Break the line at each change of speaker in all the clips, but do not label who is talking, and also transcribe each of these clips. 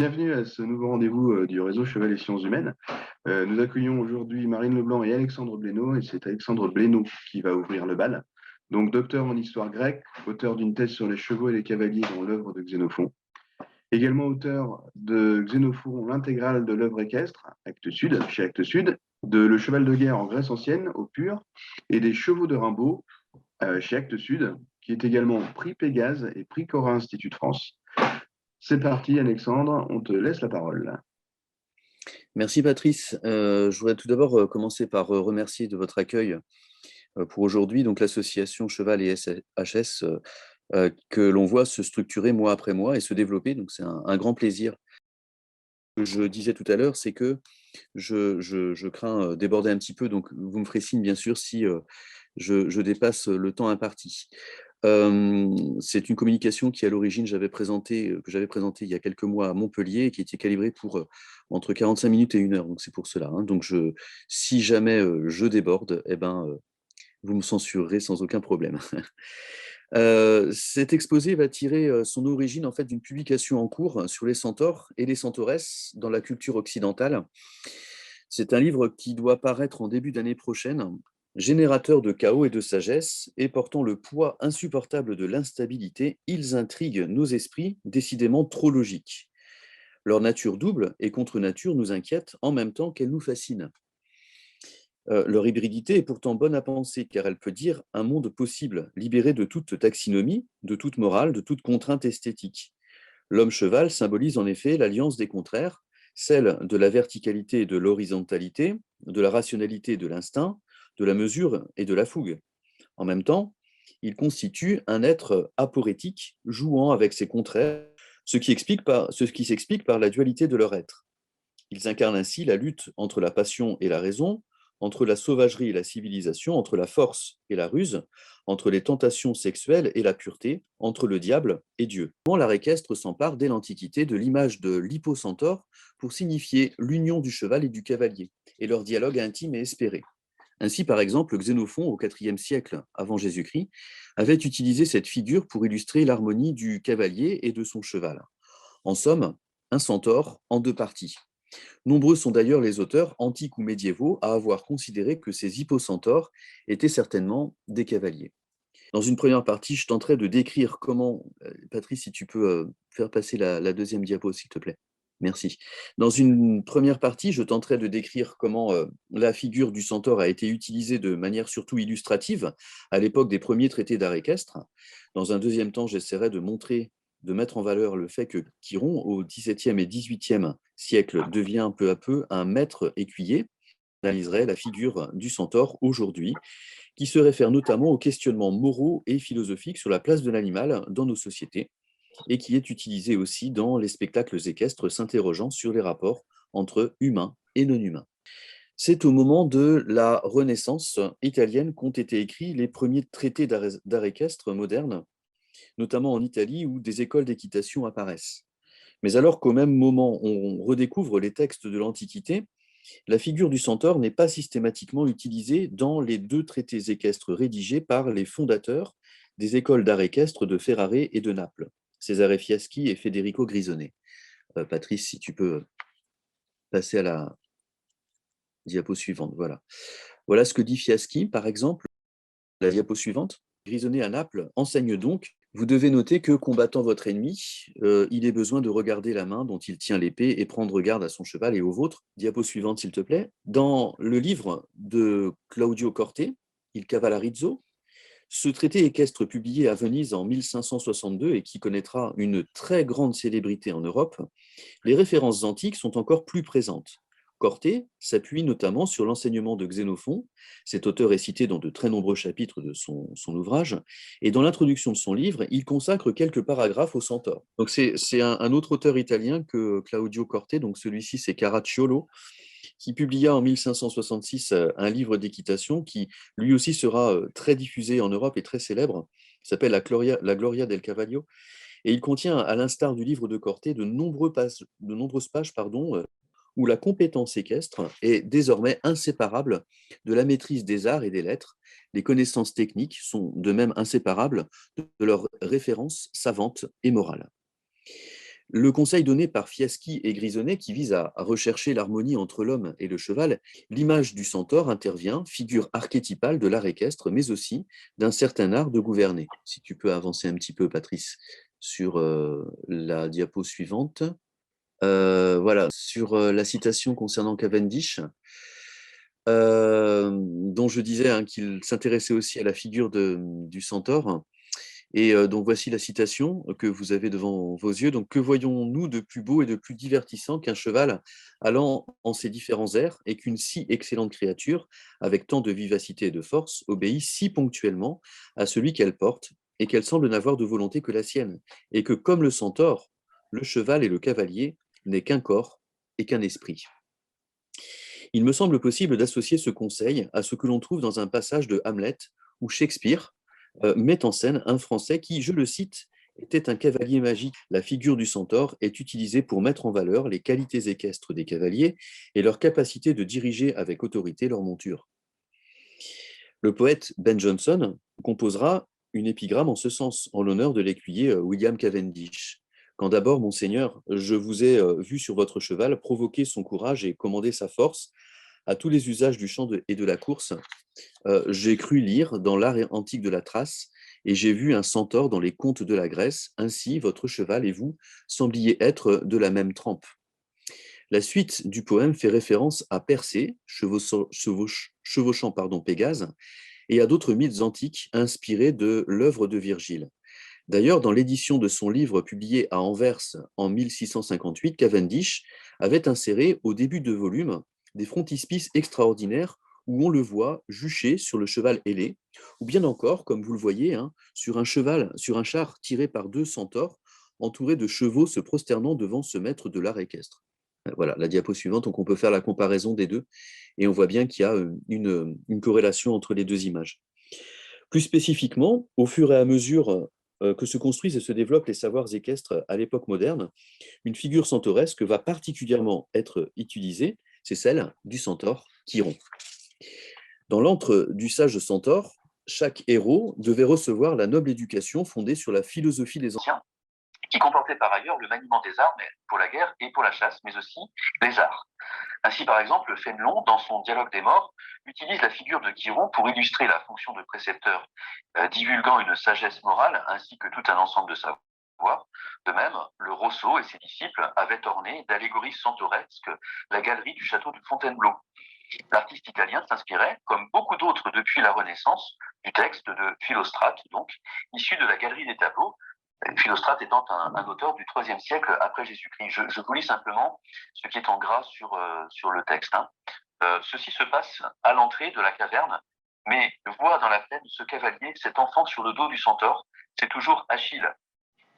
Bienvenue à ce nouveau rendez-vous du réseau Cheval et Sciences Humaines. Nous accueillons aujourd'hui Marine Leblanc et Alexandre Blénaud, et c'est Alexandre Blénaud qui va ouvrir le bal. Donc, docteur en histoire grecque, auteur d'une thèse sur les chevaux et les cavaliers dans l'œuvre de Xénophon. Également auteur de Xénophon, l'intégrale de l'œuvre équestre, Actes Sud, chez Actes Sud, de Le cheval de guerre en Grèce ancienne, au Pur, et des chevaux de Rimbaud, chez Actes Sud, qui est également prix Pégase et prix Cora Institut de France. C'est parti, Alexandre, on te laisse la parole.
Merci Patrice. Je voudrais tout d'abord commencer par remercier de votre accueil pour aujourd'hui, donc l'association Cheval et SHS, que l'on voit se structurer mois après mois et se développer. Donc c'est un grand plaisir. Ce que je disais tout à l'heure, c'est que je crains déborder un petit peu, donc vous me ferez signe bien sûr si je dépasse le temps imparti. C'est une communication qui, à l'origine, que j'avais présentée il y a quelques mois à Montpellier et qui était calibrée pour entre 45 minutes et 1 heure. Donc, c'est pour cela. Hein. Donc, si jamais je déborde, eh ben, vous me censurerez sans aucun problème. Cet exposé va tirer son origine en fait d'une publication en cours sur les centaures et les centauresses dans la culture occidentale. C'est un livre qui doit paraître en début d'année prochaine, générateur de chaos et de sagesse, et portant le poids insupportable de l'instabilité, ils intriguent nos esprits, décidément trop logiques. Leur nature double et contre-nature nous inquiète en même temps qu'elle nous fascine. Leur hybridité est pourtant bonne à penser, car elle peut dire un monde possible, libéré de toute taxinomie, de toute morale, de toute contrainte esthétique. L'homme-cheval symbolise en effet l'alliance des contraires, celle de la verticalité et de l'horizontalité, de la rationalité et de l'instinct, de la mesure et de la fougue. En même temps, il constitue un être aporétique, jouant avec ses contraires, ce qui s'explique par la dualité de leur être. Ils incarnent ainsi la lutte entre la passion et la raison, entre la sauvagerie et la civilisation, entre la force et la ruse, entre les tentations sexuelles et la pureté, entre le diable et Dieu. L'art équestre s'empare dès l'Antiquité de l'image de l'hippocentaure pour signifier l'union du cheval et du cavalier, et leur dialogue intime et espéré. Ainsi, par exemple, Xénophon, au IVe siècle avant Jésus-Christ, avait utilisé cette figure pour illustrer l'harmonie du cavalier et de son cheval. En somme, un centaure en deux parties. Nombreux sont d'ailleurs les auteurs, antiques ou médiévaux, à avoir considéré que ces hippocentaures étaient certainement des cavaliers. Dans une première partie, je tenterai de décrire comment, Patrice, si tu peux faire passer la deuxième diapo, s'il te plaît. Merci. Dans une première partie, je tenterai de décrire comment la figure du centaure a été utilisée de manière surtout illustrative à l'époque des premiers traités d'art équestre. Dans un deuxième temps, j'essaierai de mettre en valeur le fait que Chiron, au XVIIe et XVIIIe siècle, devient peu à peu un maître écuyer. J'analyserai la figure du centaure aujourd'hui, qui se réfère notamment aux questionnements moraux et philosophiques sur la place de l'animal dans nos sociétés, et qui est utilisé aussi dans les spectacles équestres s'interrogeant sur les rapports entre humains et non-humains. C'est au moment de la Renaissance italienne qu'ont été écrits les premiers traités d'art équestre modernes, notamment en Italie où des écoles d'équitation apparaissent. Mais alors qu'au même moment on redécouvre les textes de l'Antiquité, la figure du centaure n'est pas systématiquement utilisée dans les deux traités équestres rédigés par les fondateurs des écoles d'art équestre de Ferrare et de Naples, Cesare Fiaschi et Federico Grisone. Patrice, si tu peux passer à la diapo suivante. Voilà. Voilà ce que dit Fiaschi, par exemple. La diapo suivante. Grisone à Naples enseigne donc: vous devez noter que, combattant votre ennemi, il est besoin de regarder la main dont il tient l'épée et prendre garde à son cheval et au vôtre. Diapo suivante, s'il te plaît. Dans le livre de Claudio Corte, Il Cavalarizzo, ce traité équestre publié à Venise en 1562 et qui connaîtra une très grande célébrité en Europe, les références antiques sont encore plus présentes. Corte s'appuie notamment sur l'enseignement de Xénophon. Cet auteur est cité dans de très nombreux chapitres de son ouvrage, et dans l'introduction de son livre, il consacre quelques paragraphes au centaure. Donc c'est un autre auteur italien que Claudio Corte, donc celui-ci c'est Caracciolo, qui publia en 1566 un livre d'équitation qui lui aussi sera très diffusé en Europe et très célèbre, qui s'appelle La Gloria del Cavallo, et il contient, à l'instar du livre de Corte, de nombreuses pages où la compétence équestre est désormais inséparable de la maîtrise des arts et des lettres. Les connaissances techniques sont de même inséparables de leurs références savantes et morales. Le conseil donné par Fieschi et Grisonnet, qui vise à rechercher l'harmonie entre l'homme et le cheval, l'image du centaure intervient, figure archétypale de l'art équestre, mais aussi d'un certain art de gouverner. Si tu peux avancer un petit peu, Patrice, sur la diapo suivante. Voilà, sur la citation concernant Cavendish, dont je disais hein, qu'il s'intéressait aussi à la figure du centaure. Et donc voici la citation que vous avez devant vos yeux. Donc, que voyons-nous de plus beau et de plus divertissant qu'un cheval allant en ses différents airs et qu'une si excellente créature, avec tant de vivacité et de force, obéit si ponctuellement à celui qu'elle porte et qu'elle semble n'avoir de volonté que la sienne, et que, comme le centaure, le cheval et le cavalier n'est qu'un corps et qu'un esprit. Il me semble possible d'associer ce conseil à ce que l'on trouve dans un passage de Hamlet où Shakespeare met en scène un Français qui, je le cite, était un cavalier magique. La figure du centaure est utilisée pour mettre en valeur les qualités équestres des cavaliers et leur capacité de diriger avec autorité leur monture. Le poète Ben Jonson composera une épigramme en ce sens, en l'honneur de l'écuyer William Cavendish. Quand d'abord, monseigneur, je vous ai vu sur votre cheval provoquer son courage et commander sa force à tous les usages du champ et de la course, j'ai cru lire dans l'art antique de la trace et j'ai vu un centaure dans les contes de la Grèce. Ainsi, votre cheval et vous sembliez être de la même trempe. La suite du poème fait référence à Persée, chevauchant Pégase, et à d'autres mythes antiques inspirés de l'œuvre de Virgile. D'ailleurs, dans l'édition de son livre publié à Anvers en 1658, Cavendish avait inséré au début de volume des frontispices extraordinaires où on le voit juché sur le cheval ailé, ou bien encore, comme vous le voyez, hein, sur un char tiré par 2 centaures, entourés de chevaux se prosternant devant ce maître de l'art équestre. Voilà, la diapo suivante, donc on peut faire la comparaison des deux, et on voit bien qu'il y a une corrélation entre les deux images. Plus spécifiquement, au fur et à mesure que se construisent et se développent les savoirs équestres à l'époque moderne, une figure centauresque va particulièrement être utilisée, c'est celle du centaure Chiron. Dans l'antre du sage centaure, chaque héros devait recevoir la noble éducation fondée sur la philosophie des anciens, qui comportait par ailleurs le maniement des armes pour la guerre et pour la chasse, mais aussi les arts. Ainsi, par exemple, Fénelon, dans son Dialogue des morts, utilise la figure de Chiron pour illustrer la fonction de précepteur, divulguant une sagesse morale ainsi que tout un ensemble de savoirs. De même, le Rousseau et ses disciples avaient orné d'allégories centauresques la galerie du château de Fontainebleau. L'artiste italien s'inspirait, comme beaucoup d'autres depuis la Renaissance, du texte de Philostrate, donc, issu de la galerie des tableaux, Philostrate étant un auteur du IIIe siècle après Jésus-Christ. Je vous lis simplement ce qui est en gras sur le texte. Hein. Ceci se passe à l'entrée de la caverne, mais vois dans la plaine ce cavalier, cet enfant sur le dos du centaure, c'est toujours Achille.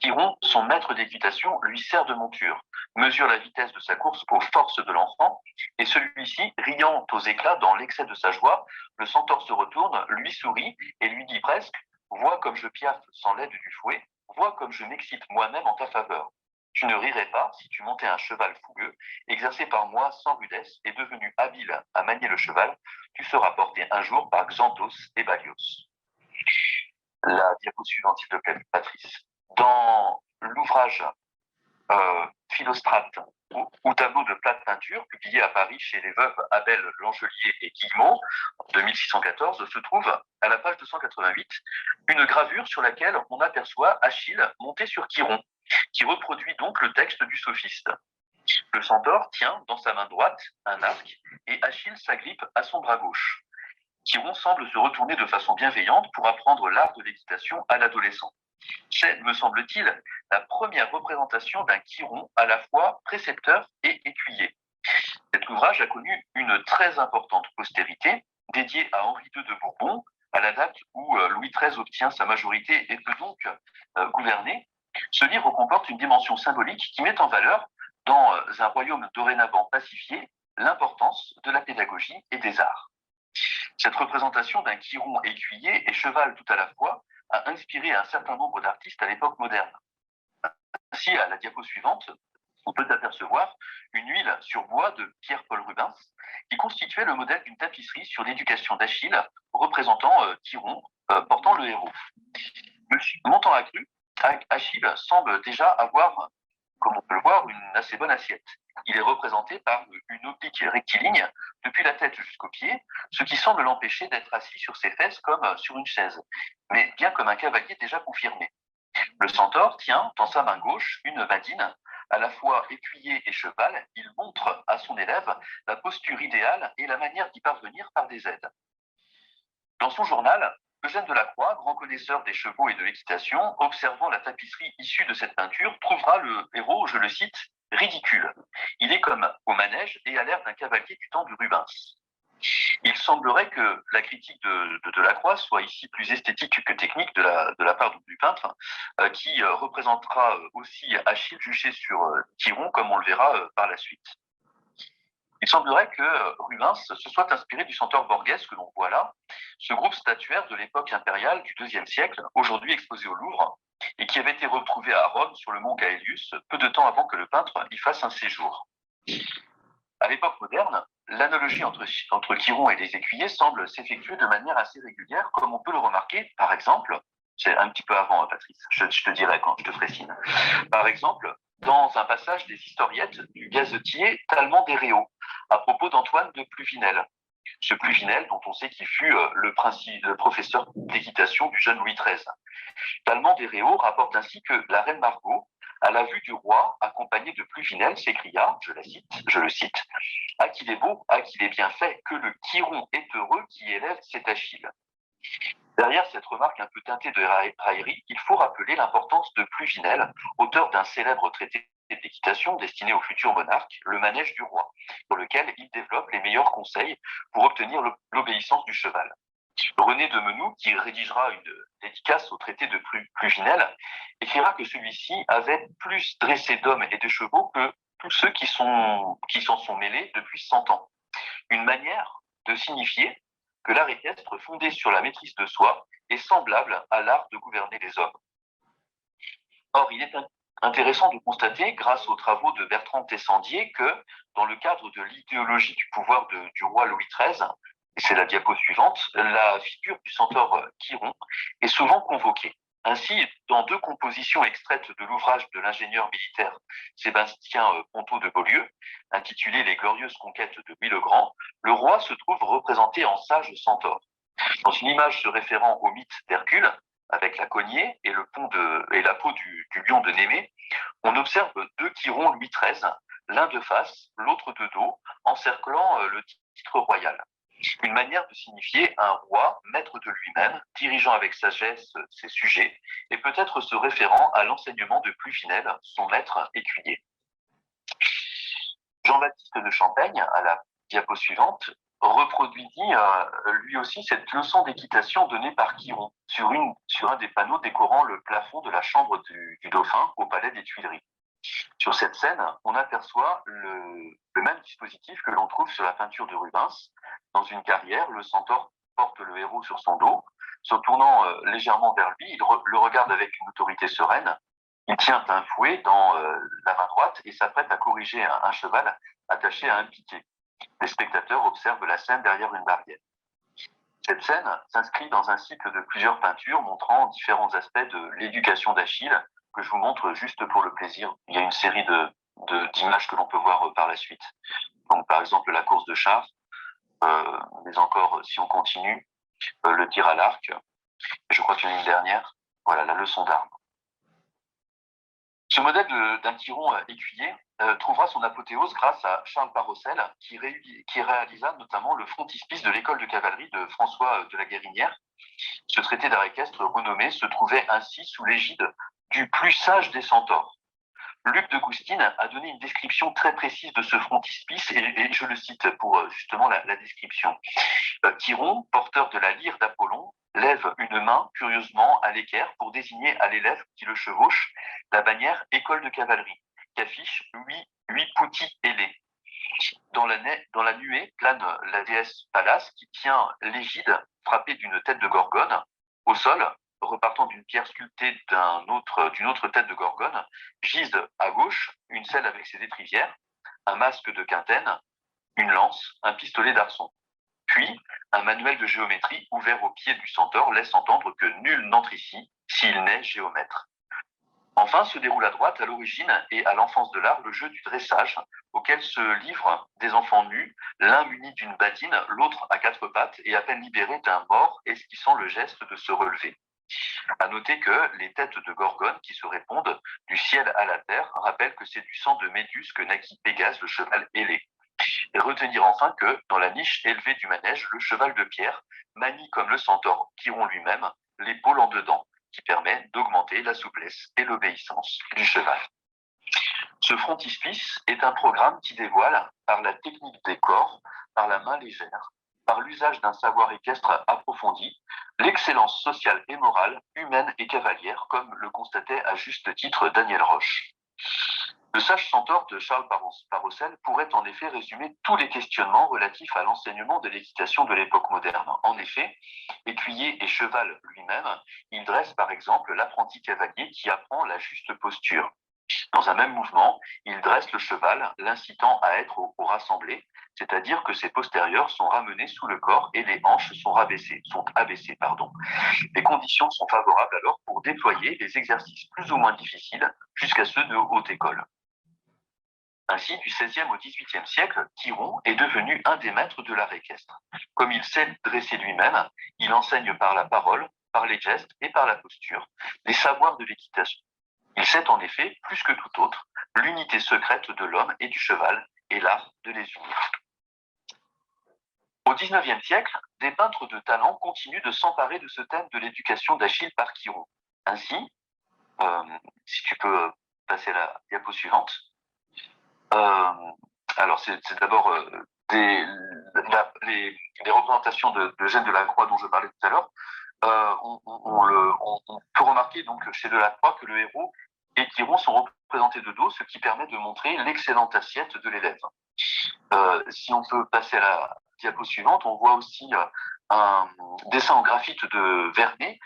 Chiron, son maître d'équitation, lui sert de monture, mesure la vitesse de sa course aux forces de l'enfant, et celui-ci, riant aux éclats dans l'excès de sa joie, le centaure se retourne, lui sourit et lui dit presque « Vois comme je piaffe sans l'aide du fouet, vois comme je m'excite moi-même en ta faveur. Tu ne rirais pas si tu montais un cheval fougueux, exercé par moi sans rudesse et devenu habile à manier le cheval, tu seras porté un jour par Xanthos et Balios. » La diapo suivante, s'il te plaît, Patrice. Dans l'ouvrage Philostrate ou tableau de plate peinture, publié à Paris chez les veuves Abel, Langelier et Guillemot, de 1614, se trouve, à la page 288, une gravure sur laquelle on aperçoit Achille monté sur Chiron, qui reproduit donc le texte du sophiste. Le centaure tient dans sa main droite un arc et Achille s'agrippe à son bras gauche. Chiron semble se retourner de façon bienveillante pour apprendre l'art de l'équitation à l'adolescent. C'est, me semble-t-il, la première représentation d'un Chiron à la fois précepteur et écuyer. Cet ouvrage a connu une très importante postérité, dédiée à Henri II de Bourbon, à la date où Louis XIII obtient sa majorité et peut donc gouverner. Ce livre comporte une dimension symbolique qui met en valeur, dans un royaume dorénavant pacifié, l'importance de la pédagogie et des arts. Cette représentation d'un Chiron écuyer et cheval tout à la fois a inspiré un certain nombre d'artistes à l'époque moderne. Ainsi, à la diapo suivante, on peut apercevoir une huile sur bois de Pierre-Paul Rubens qui constituait le modèle d'une tapisserie sur l'éducation d'Achille représentant Chiron portant le héros. Montant accru, Achille semble déjà avoir
comme on peut le voir, une assez bonne assiette. Il est représenté par une oblique rectiligne depuis la tête jusqu'aux pieds, ce qui semble l'empêcher d'être assis sur ses fesses comme sur une chaise, mais bien comme un cavalier déjà confirmé. Le centaure tient dans sa main gauche une badine, à la fois écuyer et cheval. Il montre à son élève la posture idéale et la manière d'y parvenir par des aides. Dans son journal, Eugène Delacroix, grand connaisseur des chevaux et de l'équitation, observant la tapisserie issue de cette peinture, trouvera le héros, je le cite, ridicule. Il est comme au manège et a l'air d'un cavalier du temps du Rubens. Il semblerait que la critique de Delacroix soit ici plus esthétique que technique de la part du peintre, qui représentera aussi Achille juché sur Chiron, comme on le verra par la suite. Il semblerait que Rubens se soit inspiré du centaure Borghese que l'on voit là, ce groupe statuaire de l'époque impériale du IIe siècle, aujourd'hui exposé au Louvre, et qui avait été retrouvé à Rome sur le mont Gaelius, peu de temps avant que le peintre y fasse un séjour. À l'époque moderne, l'analogie entre Chiron et les écuyers semble s'effectuer de manière assez régulière, comme on peut le remarquer, par exemple, c'est un petit peu avant, Patrice, je te dirai quand je te ferai signe. Par exemple, dans un passage des historiettes du gazetier Tallemant des Réaux, à propos d'Antoine de Pluvinel. Ce Pluvinel, dont on sait qu'il fut le professeur d'équitation du jeune Louis XIII. Tallemant des Réaux rapporte ainsi que la reine Margot, à la vue du roi, accompagné de Pluvinel, s'écria, je le cite, « Ah qu'il est beau, ah qu'il est bien fait, que le Chiron est heureux qui élève cet Achille ». Derrière cette remarque un peu teintée de raillerie, il faut rappeler l'importance de Pluvinel, auteur d'un célèbre traité d'équitation destiné au futur monarque, le manège du roi, dans lequel il développe les meilleurs conseils pour obtenir l'obéissance du cheval. René de Menou, qui rédigera une dédicace au traité de Pluvinel, écrira que celui-ci avait plus dressé d'hommes et de chevaux que tous ceux qui s'en sont mêlés depuis 100 ans. Une manière de signifier que l'art équestre fondé sur la maîtrise de soi est semblable à l'art de gouverner les hommes. Or, il est intéressant de constater, grâce aux travaux de Bertrand Tessandier, que dans le cadre de l'idéologie du pouvoir du roi Louis XIII, et c'est la diapo suivante, la figure du centaure Chiron est souvent convoquée. Ainsi, dans 2 compositions extraites de l'ouvrage de l'ingénieur militaire Sébastien Ponto de Beaulieu, intitulé Les glorieuses conquêtes de Louis le Grand, le roi se trouve représenté en sage centaure. Dans une image se référant au mythe d'Hercule, avec la cognée et la peau du lion de Némée, on observe 2 Chirons Louis XIII, l'un de face, l'autre de dos, encerclant le titre royal. Une manière de signifier un roi, maître de lui-même, dirigeant avec sagesse ses sujets, et peut-être se référant à l'enseignement de Pluvinel, son maître écuyer. Jean-Baptiste de Champaigne, à la diapo suivante, reproduit lui aussi cette leçon d'équitation donnée par Chiron sur un des panneaux décorant le plafond de la chambre du dauphin au palais des Tuileries. Sur cette scène, on aperçoit le même dispositif que l'on trouve sur la peinture de Rubens. Dans une carrière, le centaure porte le héros sur son dos. Se tournant légèrement vers lui, il le regarde avec une autorité sereine. Il tient un fouet dans la main droite et s'apprête à corriger un cheval attaché à un piquet. Les spectateurs observent la scène derrière une barrière. Cette scène s'inscrit dans un cycle de plusieurs peintures montrant différents aspects de l'éducation d'Achille, que je vous montre juste pour le plaisir. Il y a une série d'images que l'on peut voir par la suite. Donc, par exemple, la course de char, mais encore, si on continue, le tir à l'arc. Je crois qu'il y en a une dernière. Voilà, la leçon d'armes. Ce modèle d'un Chiron écuyer trouvera son apothéose grâce à Charles Parrocel, qui réalisa notamment le frontispice de l'école de cavalerie de François de la Guérinière. Ce traité d'art équestre renommé se trouvait ainsi sous l'égide du plus sage des centaures. Luc de Goustine a donné une description très précise de ce frontispice et je le cite pour justement la description. Chiron, porteur de la lyre d'Apollon, lève une main curieusement à l'équerre pour désigner à l'élève qui le chevauche la bannière école de cavalerie, qu'affiche huit poutis ailés. Dans la nuée plane la déesse Pallas qui tient l'égide frappée d'une tête de gorgone. Au sol, repartant d'une pierre sculptée d'une autre tête de gorgone, gisent à gauche une selle avec ses étrivières, un masque de quintaine, une lance, un pistolet d'arçon. Puis, un manuel de géométrie ouvert au pied du centaure laisse entendre que nul n'entre ici s'il n'est géomètre. Enfin, se déroule à droite, à l'origine et à l'enfance de l'art, le jeu du dressage, auquel se livrent des enfants nus, l'un muni d'une badine, l'autre à quatre pattes et à peine libéré d'un mort, esquissant le geste de se relever. À noter que les têtes de Gorgone qui se répondent du ciel à la terre rappellent que c'est du sang de Méduse que naquit Pégase, le cheval ailé. Et retenir enfin que, dans la niche élevée du manège, le cheval de pierre manie comme le centaure Chiron lui-même l'épaule en dedans, qui permet d'augmenter la souplesse et l'obéissance du cheval. Ce frontispice est un programme qui dévoile, par la technique des corps, par la main légère, par l'usage d'un savoir équestre approfondi, l'excellence sociale et morale, humaine et cavalière, comme le constatait à juste titre Daniel Roche. Le sage centaure de Charles Parrocel pourrait en effet résumer tous les questionnements relatifs à l'enseignement de l'équitation de l'époque moderne. En effet, écuyer et cheval lui-même, il dresse par exemple l'apprenti cavalier qui apprend la juste posture. Dans un même mouvement, il dresse le cheval, l'incitant à être au rassemblé, c'est-à-dire que ses postérieurs sont ramenés sous le corps et les hanches sont abaissées. Les conditions sont favorables alors pour déployer les exercices plus ou moins difficiles jusqu'à ceux de haute école. Ainsi, du XVIe au XVIIIe siècle, Chiron est devenu un des maîtres de l'art équestre. Comme il sait dresser lui-même, il enseigne par la parole, par les gestes et par la posture les savoirs de l'équitation. Il sait en effet, plus que tout autre, l'unité secrète de l'homme et du cheval et l'art de les unir. Au XIXe siècle, des peintres de talent continuent de s'emparer de ce thème de l'éducation d'Achille par Chiron. Ainsi, si tu peux passer la diapo suivante. Alors, c'est d'abord les représentations de Eugène Delacroix dont je parlais tout à l'heure. On peut remarquer donc chez Delacroix que le héros et Chiron sont représentés de dos, ce qui permet de montrer l'excellente assiette de l'élève. Si on peut passer à la diapo suivante, on voit aussi un dessin en graphite de Vernet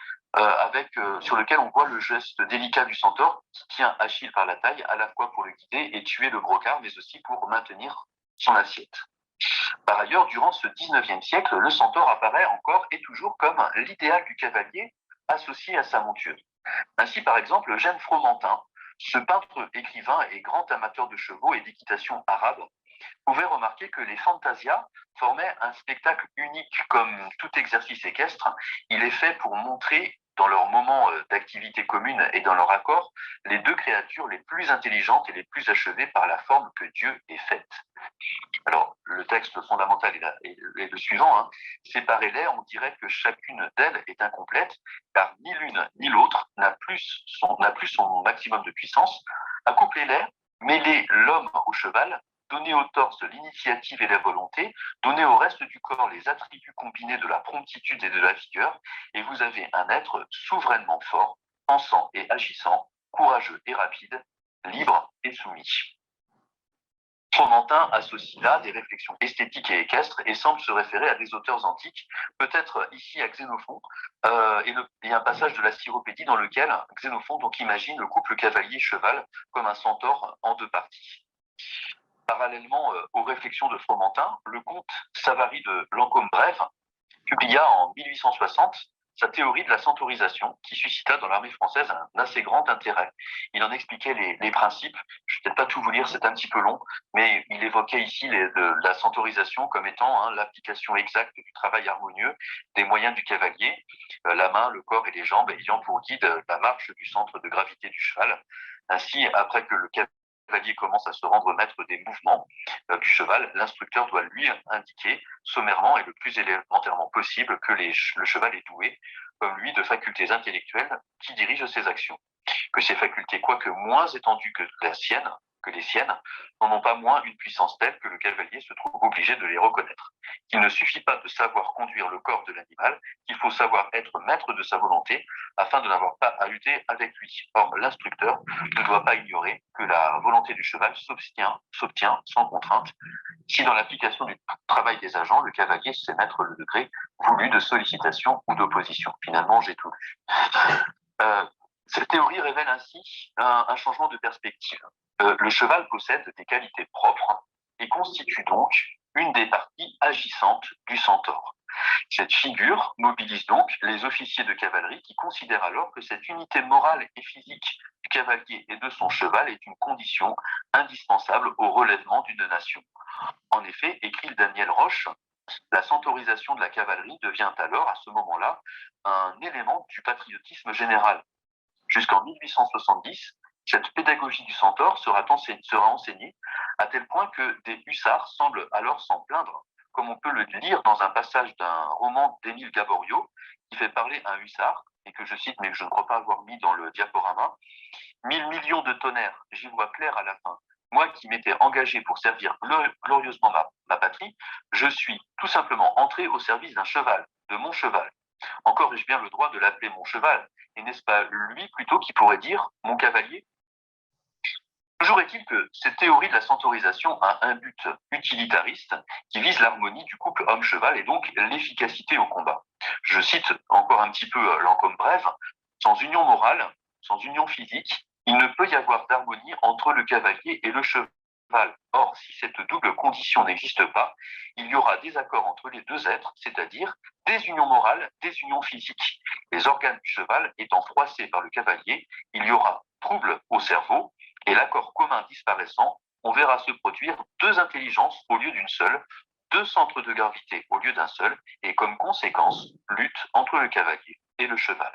sur lequel on voit le geste délicat du centaure qui tient Achille par la taille, à la fois pour le guider et tuer le brocard, mais aussi pour maintenir son assiette. Par ailleurs, durant ce XIXe siècle, le centaure apparaît encore et toujours comme l'idéal du cavalier associé à sa monture. Ainsi, par exemple, Eugène Fromentin, ce peintre, écrivain et grand amateur de chevaux et d'équitation arabe, pouvait remarquer que les fantasias formaient un spectacle unique comme tout exercice équestre. Il est fait pour montrer, dans leurs moments d'activité commune et dans leur accord, les deux créatures les plus intelligentes et les plus achevées par la forme que Dieu ait faite. Alors, le texte fondamental est le suivant. Séparez-les, on dirait que chacune d'elles est incomplète, car ni l'une ni l'autre n'a plus son maximum de puissance. Accouplez-les, mêlez l'homme au cheval, donnez au torse l'initiative et la volonté, donnez au reste du corps les attributs combinés de la promptitude et de la vigueur, et vous avez un être souverainement fort, pensant et agissant, courageux et rapide, libre et soumis. Fromentin associe là des réflexions esthétiques et équestres et semble se référer à des auteurs antiques, peut-être ici à Xénophon, et il y a un passage de la Cyropédie dans lequel Xénophon donc imagine le couple cavalier-cheval comme un centaure en deux parties. Parallèlement aux réflexions de Fromentin, le comte Savary de Lancôme-Brève publia en 1860 sa théorie de la centaurisation qui suscita dans l'armée française un assez grand intérêt. Il en expliquait les principes. Je ne vais peut-être pas tout vous lire, c'est un petit peu long, mais il évoquait ici la centaurisation comme étant l'application exacte du travail harmonieux des moyens du cavalier, la main, le corps et les jambes ayant pour guide la marche du centre de gravité du cheval. Ainsi, après que le cavalier commence à se rendre maître des mouvements du cheval, l'instructeur doit lui indiquer sommairement et le plus élémentairement possible que le cheval est doué, comme lui, de facultés intellectuelles qui dirigent ses actions. Que ces facultés, quoique moins étendues que les siennes, n'en ont pas moins une puissance telle que le cavalier se trouve obligé de les reconnaître. Il ne suffit pas de savoir conduire le corps de l'animal, qu'il faut savoir être maître de sa volonté afin de n'avoir pas à lutter avec lui. Or, l'instructeur ne doit pas ignorer que la volonté du cheval s'obtient sans contrainte, si dans l'application du travail des agents, le cavalier sait mettre le degré voulu de sollicitation ou d'opposition. Finalement, j'ai tout lu. Cette théorie révèle ainsi un changement de perspective. Le cheval possède des qualités propres et constitue donc une des parties agissantes du centaure. Cette figure mobilise donc les officiers de cavalerie qui considèrent alors que cette unité morale et physique du cavalier et de son cheval est une condition indispensable au relèvement d'une nation. En effet, écrit Daniel Roche, la centaurisation de la cavalerie devient alors, à ce moment-là, un élément du patriotisme général. Jusqu'en 1870, cette pédagogie du centaure sera enseignée à tel point que des hussards semblent alors s'en plaindre, comme on peut le lire dans un passage d'un roman d'Émile Gaboriau, qui fait parler un hussard, et que je cite, mais que je ne crois pas avoir mis dans le diaporama. 1000 millions de tonnerres, j'y vois clair à la fin. Moi qui m'étais engagé pour servir glorieusement ma patrie, je suis tout simplement entré au service d'un cheval, de mon cheval. Encore ai-je bien le droit de l'appeler mon cheval, et n'est-ce pas lui plutôt qui pourrait dire mon cavalier? Toujours est-il que cette théorie de la centaurisation a un but utilitariste qui vise l'harmonie du couple homme-cheval et donc l'efficacité au combat. Je cite encore un petit peu Lancôme brève, sans union morale, sans union physique, il ne peut y avoir d'harmonie entre le cavalier et le cheval. Or, si cette double condition n'existe pas, il y aura des accords entre les deux êtres, c'est-à-dire des unions morales, des unions physiques. Les organes du cheval étant froissés par le cavalier, il y aura trouble au cerveau, et l'accord commun disparaissant, on verra se produire deux intelligences au lieu d'une seule, deux centres de gravité au lieu d'un seul, et comme conséquence, lutte entre le cavalier et le cheval.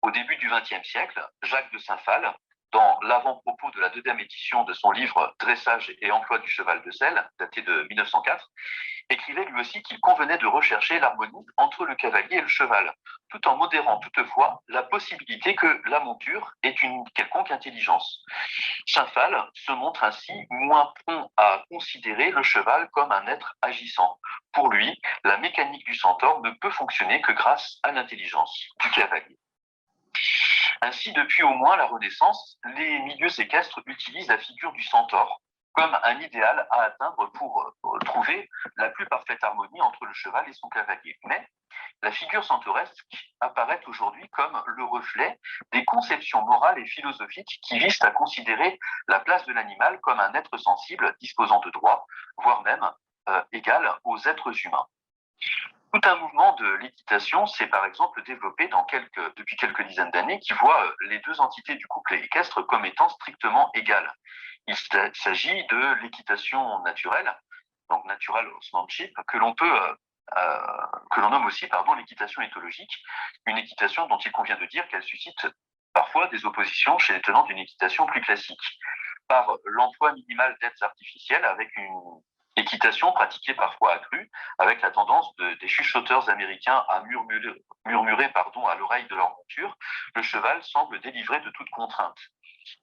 Au début du XXe siècle, Jacques de Saint-Phal, dans l'avant-propos de la deuxième édition de son livre Dressage et emploi du cheval de selle, daté de 1904, écrivait lui aussi qu'il convenait de rechercher l'harmonie entre le cavalier et le cheval, tout en modérant toutefois la possibilité que la monture ait une quelconque intelligence. Saint-Phal se montre ainsi moins prompt à considérer le cheval comme un être agissant. Pour lui, la mécanique du centaure ne peut fonctionner que grâce à l'intelligence du cavalier. Ainsi, depuis au moins la Renaissance, les milieux équestres utilisent la figure du centaure comme un idéal à atteindre pour trouver la plus parfaite harmonie entre le cheval et son cavalier. Mais la figure centauresque apparaît aujourd'hui comme le reflet des conceptions morales et philosophiques qui visent à considérer la place de l'animal comme un être sensible, disposant de droits, voire même égal aux êtres humains. Tout un mouvement de l'équitation s'est par exemple développé depuis quelques dizaines d'années qui voit les deux entités du couple équestre comme étant strictement égales. Il s'agit de l'équitation naturelle, donc natural horsemanship, que l'on nomme aussi l'équitation éthologique, une équitation dont il convient de dire qu'elle suscite parfois des oppositions chez les tenants d'une équitation plus classique, par l'emploi minimal d'aides artificielles avec une équitation pratiquée parfois accrue, avec la tendance des chuchoteurs américains à murmurer à l'oreille de leur monture, le cheval semble délivré de toute contrainte.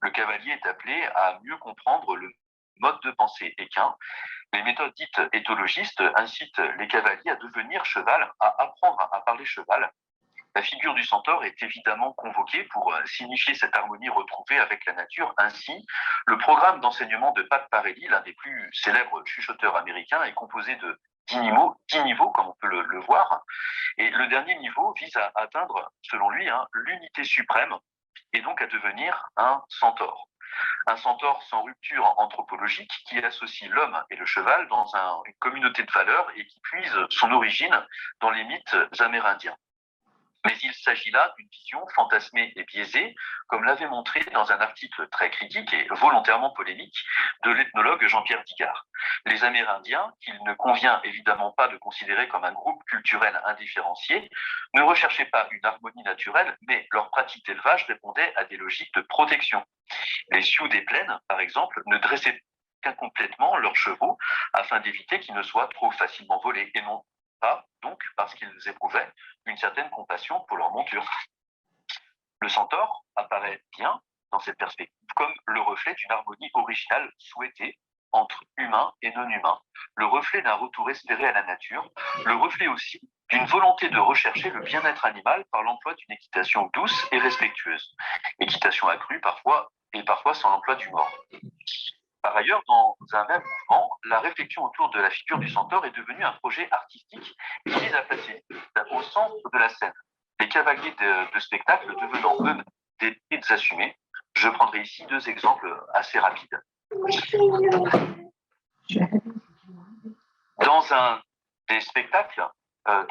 Le cavalier est appelé à mieux comprendre le mode de pensée équin. Les méthodes dites éthologistes incitent les cavaliers à devenir cheval, à apprendre à parler cheval. La figure du centaure est évidemment convoquée pour signifier cette harmonie retrouvée avec la nature. Ainsi, le programme d'enseignement de Pat Parelli, l'un des plus célèbres chuchoteurs américains, est composé de 10 niveaux, comme on peut le voir. Et le dernier niveau vise à atteindre, selon lui, l'unité suprême et donc à devenir un centaure. Un centaure sans rupture anthropologique qui associe l'homme et le cheval dans une communauté de valeurs et qui puise son origine dans les mythes amérindiens. Mais il s'agit là d'une vision fantasmée et biaisée, comme l'avait montré dans un article très critique et volontairement polémique de l'ethnologue Jean-Pierre Digard. Les Amérindiens, qu'il ne convient évidemment pas de considérer comme un groupe culturel indifférencié, ne recherchaient pas une harmonie naturelle, mais leur pratique d'élevage répondait à des logiques de protection. Les Sioux des plaines, par exemple, ne dressaient qu'incomplètement leurs chevaux afin d'éviter qu'ils ne soient trop facilement volés et non pas, donc, parce qu'ils éprouvaient une certaine compassion pour leur monture. Le centaure apparaît bien, dans cette perspective, comme le reflet d'une harmonie originale souhaitée entre humains et non-humains, le reflet d'un retour espéré à la nature, le reflet aussi d'une volonté de rechercher le bien-être animal par l'emploi d'une équitation douce et respectueuse. Équitation accrue parfois, et parfois sans l'emploi du mort. Par ailleurs, dans un même mouvement, la réflexion autour de la figure du centaure est devenue un projet artistique qui vise à placer au centre de la scène les cavaliers de spectacle devenant eux-mêmes des guides assumés. Je prendrai ici deux exemples assez rapides. Dans un des spectacles,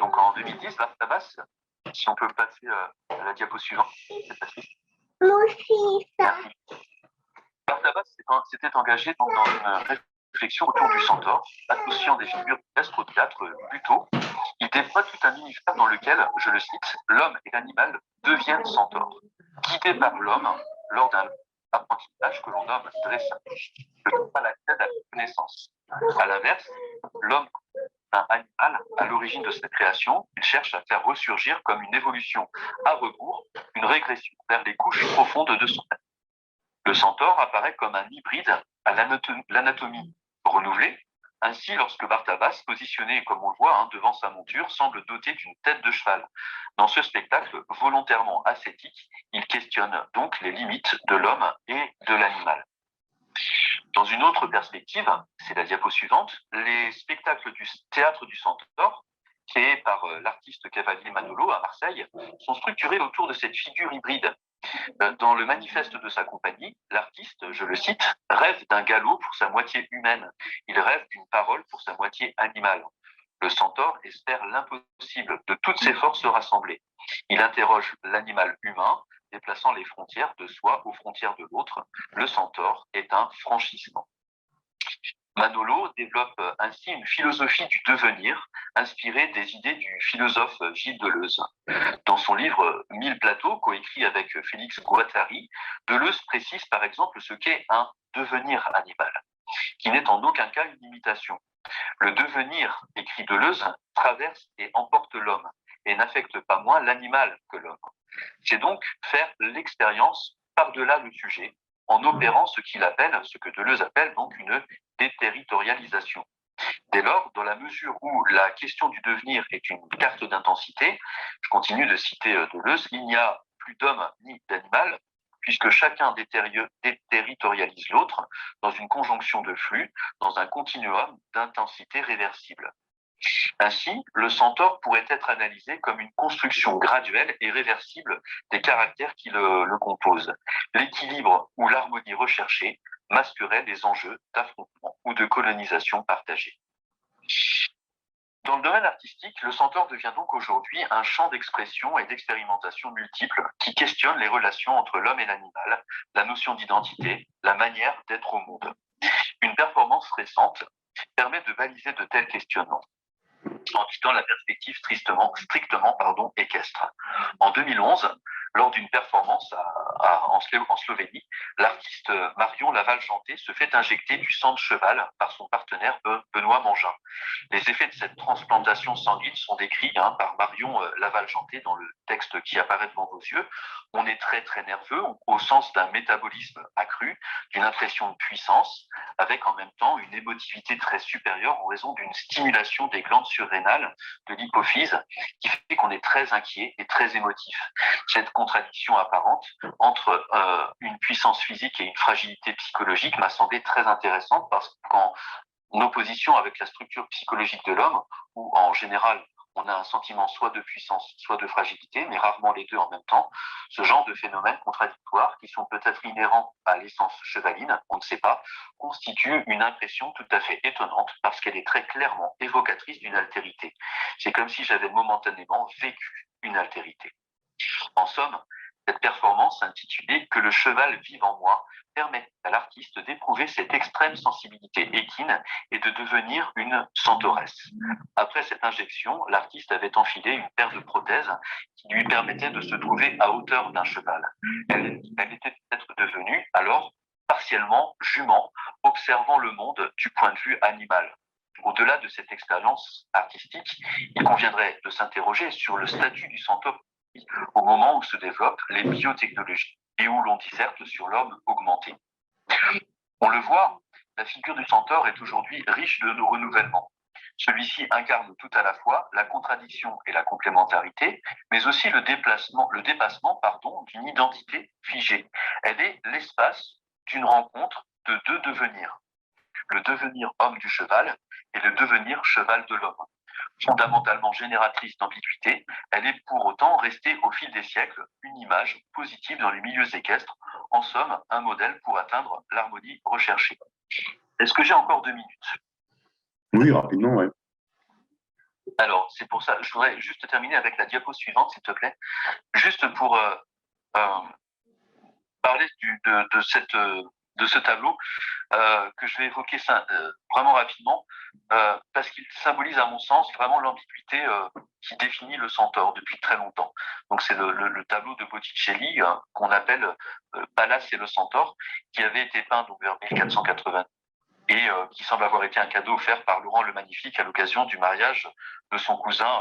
donc en 2010, Bartabas, si on peut passer à la diapo suivante, Barthabas s'était engagé donc dans une réflexion autour du centaure, associant des figures gastro-théâtre plus tôt. Il déploie tout un univers dans lequel, je le cite, l'homme et l'animal deviennent centaures, guidés par l'homme lors d'un apprentissage que l'on nomme dressage, ne trouve pas l'accès à la connaissance. À l'inverse, l'homme un animal à l'origine de cette création, il cherche à faire ressurgir comme une évolution à rebours, une régression vers les couches profondes de son être. Le centaure apparaît comme un hybride à l'anatomie renouvelée. Ainsi, lorsque Barthabas, positionné comme on le voit devant sa monture, semble doté d'une tête de cheval. Dans ce spectacle volontairement ascétique, il questionne donc les limites de l'homme et de l'animal. Dans une autre perspective, c'est la diapo suivante, les spectacles du théâtre du Centaure, créés par l'artiste Cavalier Manolo à Marseille, sont structurés autour de cette figure hybride. Dans le manifeste de sa compagnie, l'artiste, je le cite, rêve d'un galop pour sa moitié humaine. Il rêve d'une parole pour sa moitié animale. Le centaure espère l'impossible de toutes ses forces rassemblées. Il interroge l'animal humain, déplaçant les frontières de soi aux frontières de l'autre. Le centaure est un franchissement. Manolo développe ainsi une philosophie du devenir, inspirée des idées du philosophe Gilles Deleuze. Dans son livre 1000 plateaux, coécrit avec Félix Guattari, Deleuze précise par exemple ce qu'est un devenir animal, qui n'est en aucun cas une imitation. Le devenir, écrit Deleuze, traverse et emporte l'homme, et n'affecte pas moins l'animal que l'homme. C'est donc faire l'expérience par-delà le sujet, en opérant ce que Deleuze appelle donc une déterritorialisation. Dès lors, dans la mesure où la question du devenir est une carte d'intensité, je continue de citer Deleuze, il n'y a plus d'homme ni d'animal, puisque chacun déterritorialise l'autre dans une conjonction de flux, dans un continuum d'intensité réversible. Ainsi, le centaure pourrait être analysé comme une construction graduelle et réversible des caractères qui le composent. L'équilibre ou l'harmonie recherchée masquerait les enjeux d'affrontement ou de colonisation partagée. Dans le domaine artistique, le centaure devient donc aujourd'hui un champ d'expression et d'expérimentation multiples qui questionne les relations entre l'homme et l'animal, la notion d'identité, la manière d'être au monde. Une performance récente permet de baliser de tels questionnements en quittant la perspective strictement équestre. En 2011, lors d'une performance en Slovénie, l'artiste Marion Laval-Janté se fait injecter du sang de cheval par son partenaire Benoît Mangin. Les effets de cette transplantation sanguine sont décrits par Marion Laval-Janté dans le texte qui apparaît devant vos yeux. On est très très nerveux au sens d'un métabolisme accru, d'une impression de puissance, avec en même temps une émotivité très supérieure en raison d'une stimulation des glandes surrénales de l'hypophyse qui fait qu'on est très inquiet et très émotif. Cette contradiction apparente entre une puissance physique et une fragilité psychologique m'a semblé très intéressante parce qu'en opposition avec la structure psychologique de l'homme, où en général on a un sentiment soit de puissance, soit de fragilité, mais rarement les deux en même temps. Ce genre de phénomènes contradictoires, qui sont peut-être inhérents à l'essence chevaline, on ne sait pas, constituent une impression tout à fait étonnante parce qu'elle est très clairement évocatrice d'une altérité. C'est comme si j'avais momentanément vécu une altérité. En somme, cette performance intitulée « Que le cheval vive en moi » permet à l'artiste d'éprouver cette extrême sensibilité équine et de devenir une centauresse. Après cette injection, l'artiste avait enfilé une paire de prothèses qui lui permettait de se trouver à hauteur d'un cheval. Elle était peut-être devenue alors partiellement jument, observant le monde du point de vue animal. Au-delà de cette expérience artistique, il conviendrait de s'interroger sur le statut du centaure au moment où se développent les biotechnologies et où l'on disserte sur l'homme augmenté. On le voit, la figure du centaure est aujourd'hui riche de nos renouvellements. Celui-ci incarne tout à la fois la contradiction et la complémentarité, mais aussi le dépassement d'une identité figée. Elle est l'espace d'une rencontre de deux devenirs. Le devenir homme du cheval et le devenir cheval de l'homme. Fondamentalement génératrice d'ambiguïté, elle est pour autant restée au fil des siècles une image positive dans les milieux équestres, en somme un modèle pour atteindre l'harmonie recherchée. Est-ce que j'ai encore 2 minutes?
Oui, rapidement, oui.
Alors, c'est pour ça, je voudrais juste terminer avec la diapo suivante, s'il te plaît, juste pour parler de ce tableau que je vais évoquer vraiment rapidement parce qu'il symbolise à mon sens vraiment l'ambiguïté qui définit le centaure depuis très longtemps. Donc c'est le tableau de Botticelli qu'on appelle Pallas et le centaure, qui avait été peint donc vers 1480 et qui semble avoir été un cadeau offert par Laurent le Magnifique à l'occasion du mariage de son cousin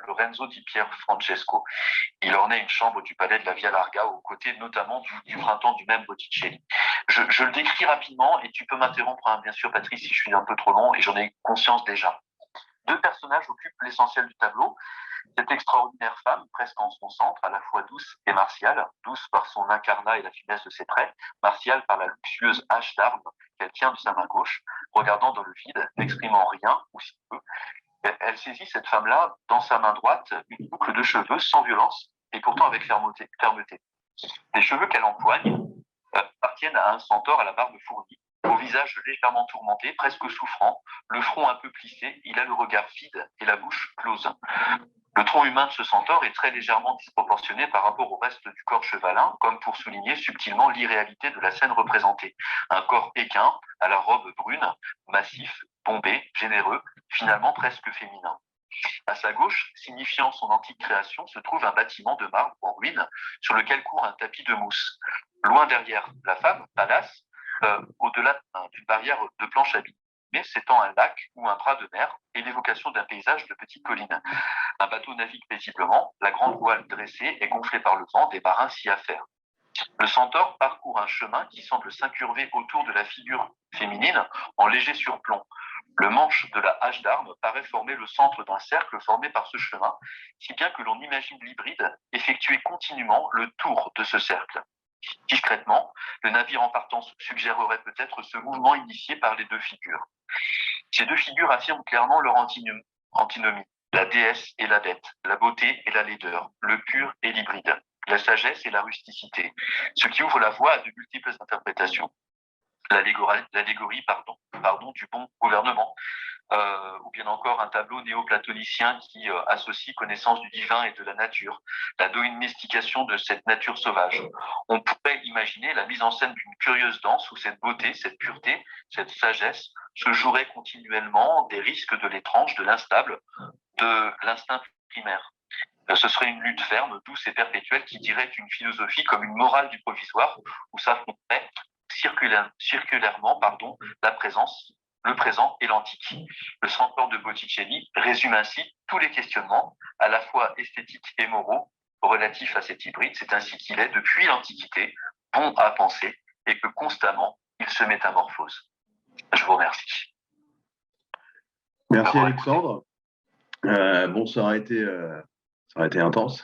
Lorenzo di Pier Francesco. Il ornait une chambre du palais de la Via Larga, aux côtés notamment du printemps du même Botticelli. Je le décris rapidement, et tu peux m'interrompre, hein, bien sûr, Patrice, si je suis un peu trop long, et j'en ai conscience déjà. Deux personnages occupent l'essentiel du tableau. Cette extraordinaire femme, presque en son centre, à la fois douce et martiale, douce par son incarnat et la finesse de ses traits, martiale par la luxueuse hache d'arbre qu'elle tient de sa main gauche, regardant dans le vide, n'exprimant rien, ou si peu. Elle saisit cette femme-là dans sa main droite, une boucle de cheveux sans violence et pourtant avec fermeté. Les cheveux qu'elle empoigne appartiennent à un centaure à la barbe fournie, au visage légèrement tourmenté, presque souffrant, le front un peu plissé, il a le regard vide et la bouche close. Le tronc humain de ce centaure est très légèrement disproportionné par rapport au reste du corps chevalin, comme pour souligner subtilement l'irréalité de la scène représentée. Un corps équin, à la robe brune, massif, bombé, généreux, finalement presque féminin. À sa gauche, signifiant son antique création, se trouve un bâtiment de marbre en ruine sur lequel court un tapis de mousse. Loin derrière la femme, Pallas, au-delà d'une barrière de planches abîmées, s'étend un lac ou un bras de mer et l'évocation d'un paysage de petites collines. Un bateau navigue paisiblement, la grande voile dressée et gonflée par le vent, des marins s'y affairent. Le centaure parcourt un chemin qui semble s'incurver autour de la figure féminine en léger surplomb. Le manche de la hache d'armes paraît former le centre d'un cercle formé par ce chemin, si bien que l'on imagine l'hybride effectuer continuellement le tour de ce cercle. Discrètement, le navire en partance suggérerait peut-être ce mouvement initié par les deux figures. Ces deux figures affirment clairement leur antinomie, la déesse et la bête, la beauté et la laideur, le pur et l'hybride, la sagesse et la rusticité, ce qui ouvre la voie à de multiples interprétations. L'allégorie du bon gouvernement, ou bien encore un tableau néoplatonicien qui associe connaissance du divin et de la nature, la domestication de cette nature sauvage. On pourrait imaginer la mise en scène d'une curieuse danse où cette beauté, cette pureté, cette sagesse se joueraient continuellement des risques de l'étrange, de l'instable, de l'instinct primaire. Ce serait une lutte ferme, douce et perpétuelle qui dirait une philosophie comme une morale du provisoire où s'affronterait circulairement la présence, le présent et l'antique. Le centaure de Botticelli résume ainsi tous les questionnements, à la fois esthétiques et moraux, relatifs à cet hybride. C'est ainsi qu'il est, depuis l'Antiquité, bon à penser et que constamment, il se métamorphose. Je vous remercie.
Merci Alexandre. Bon, ça aurait été intense.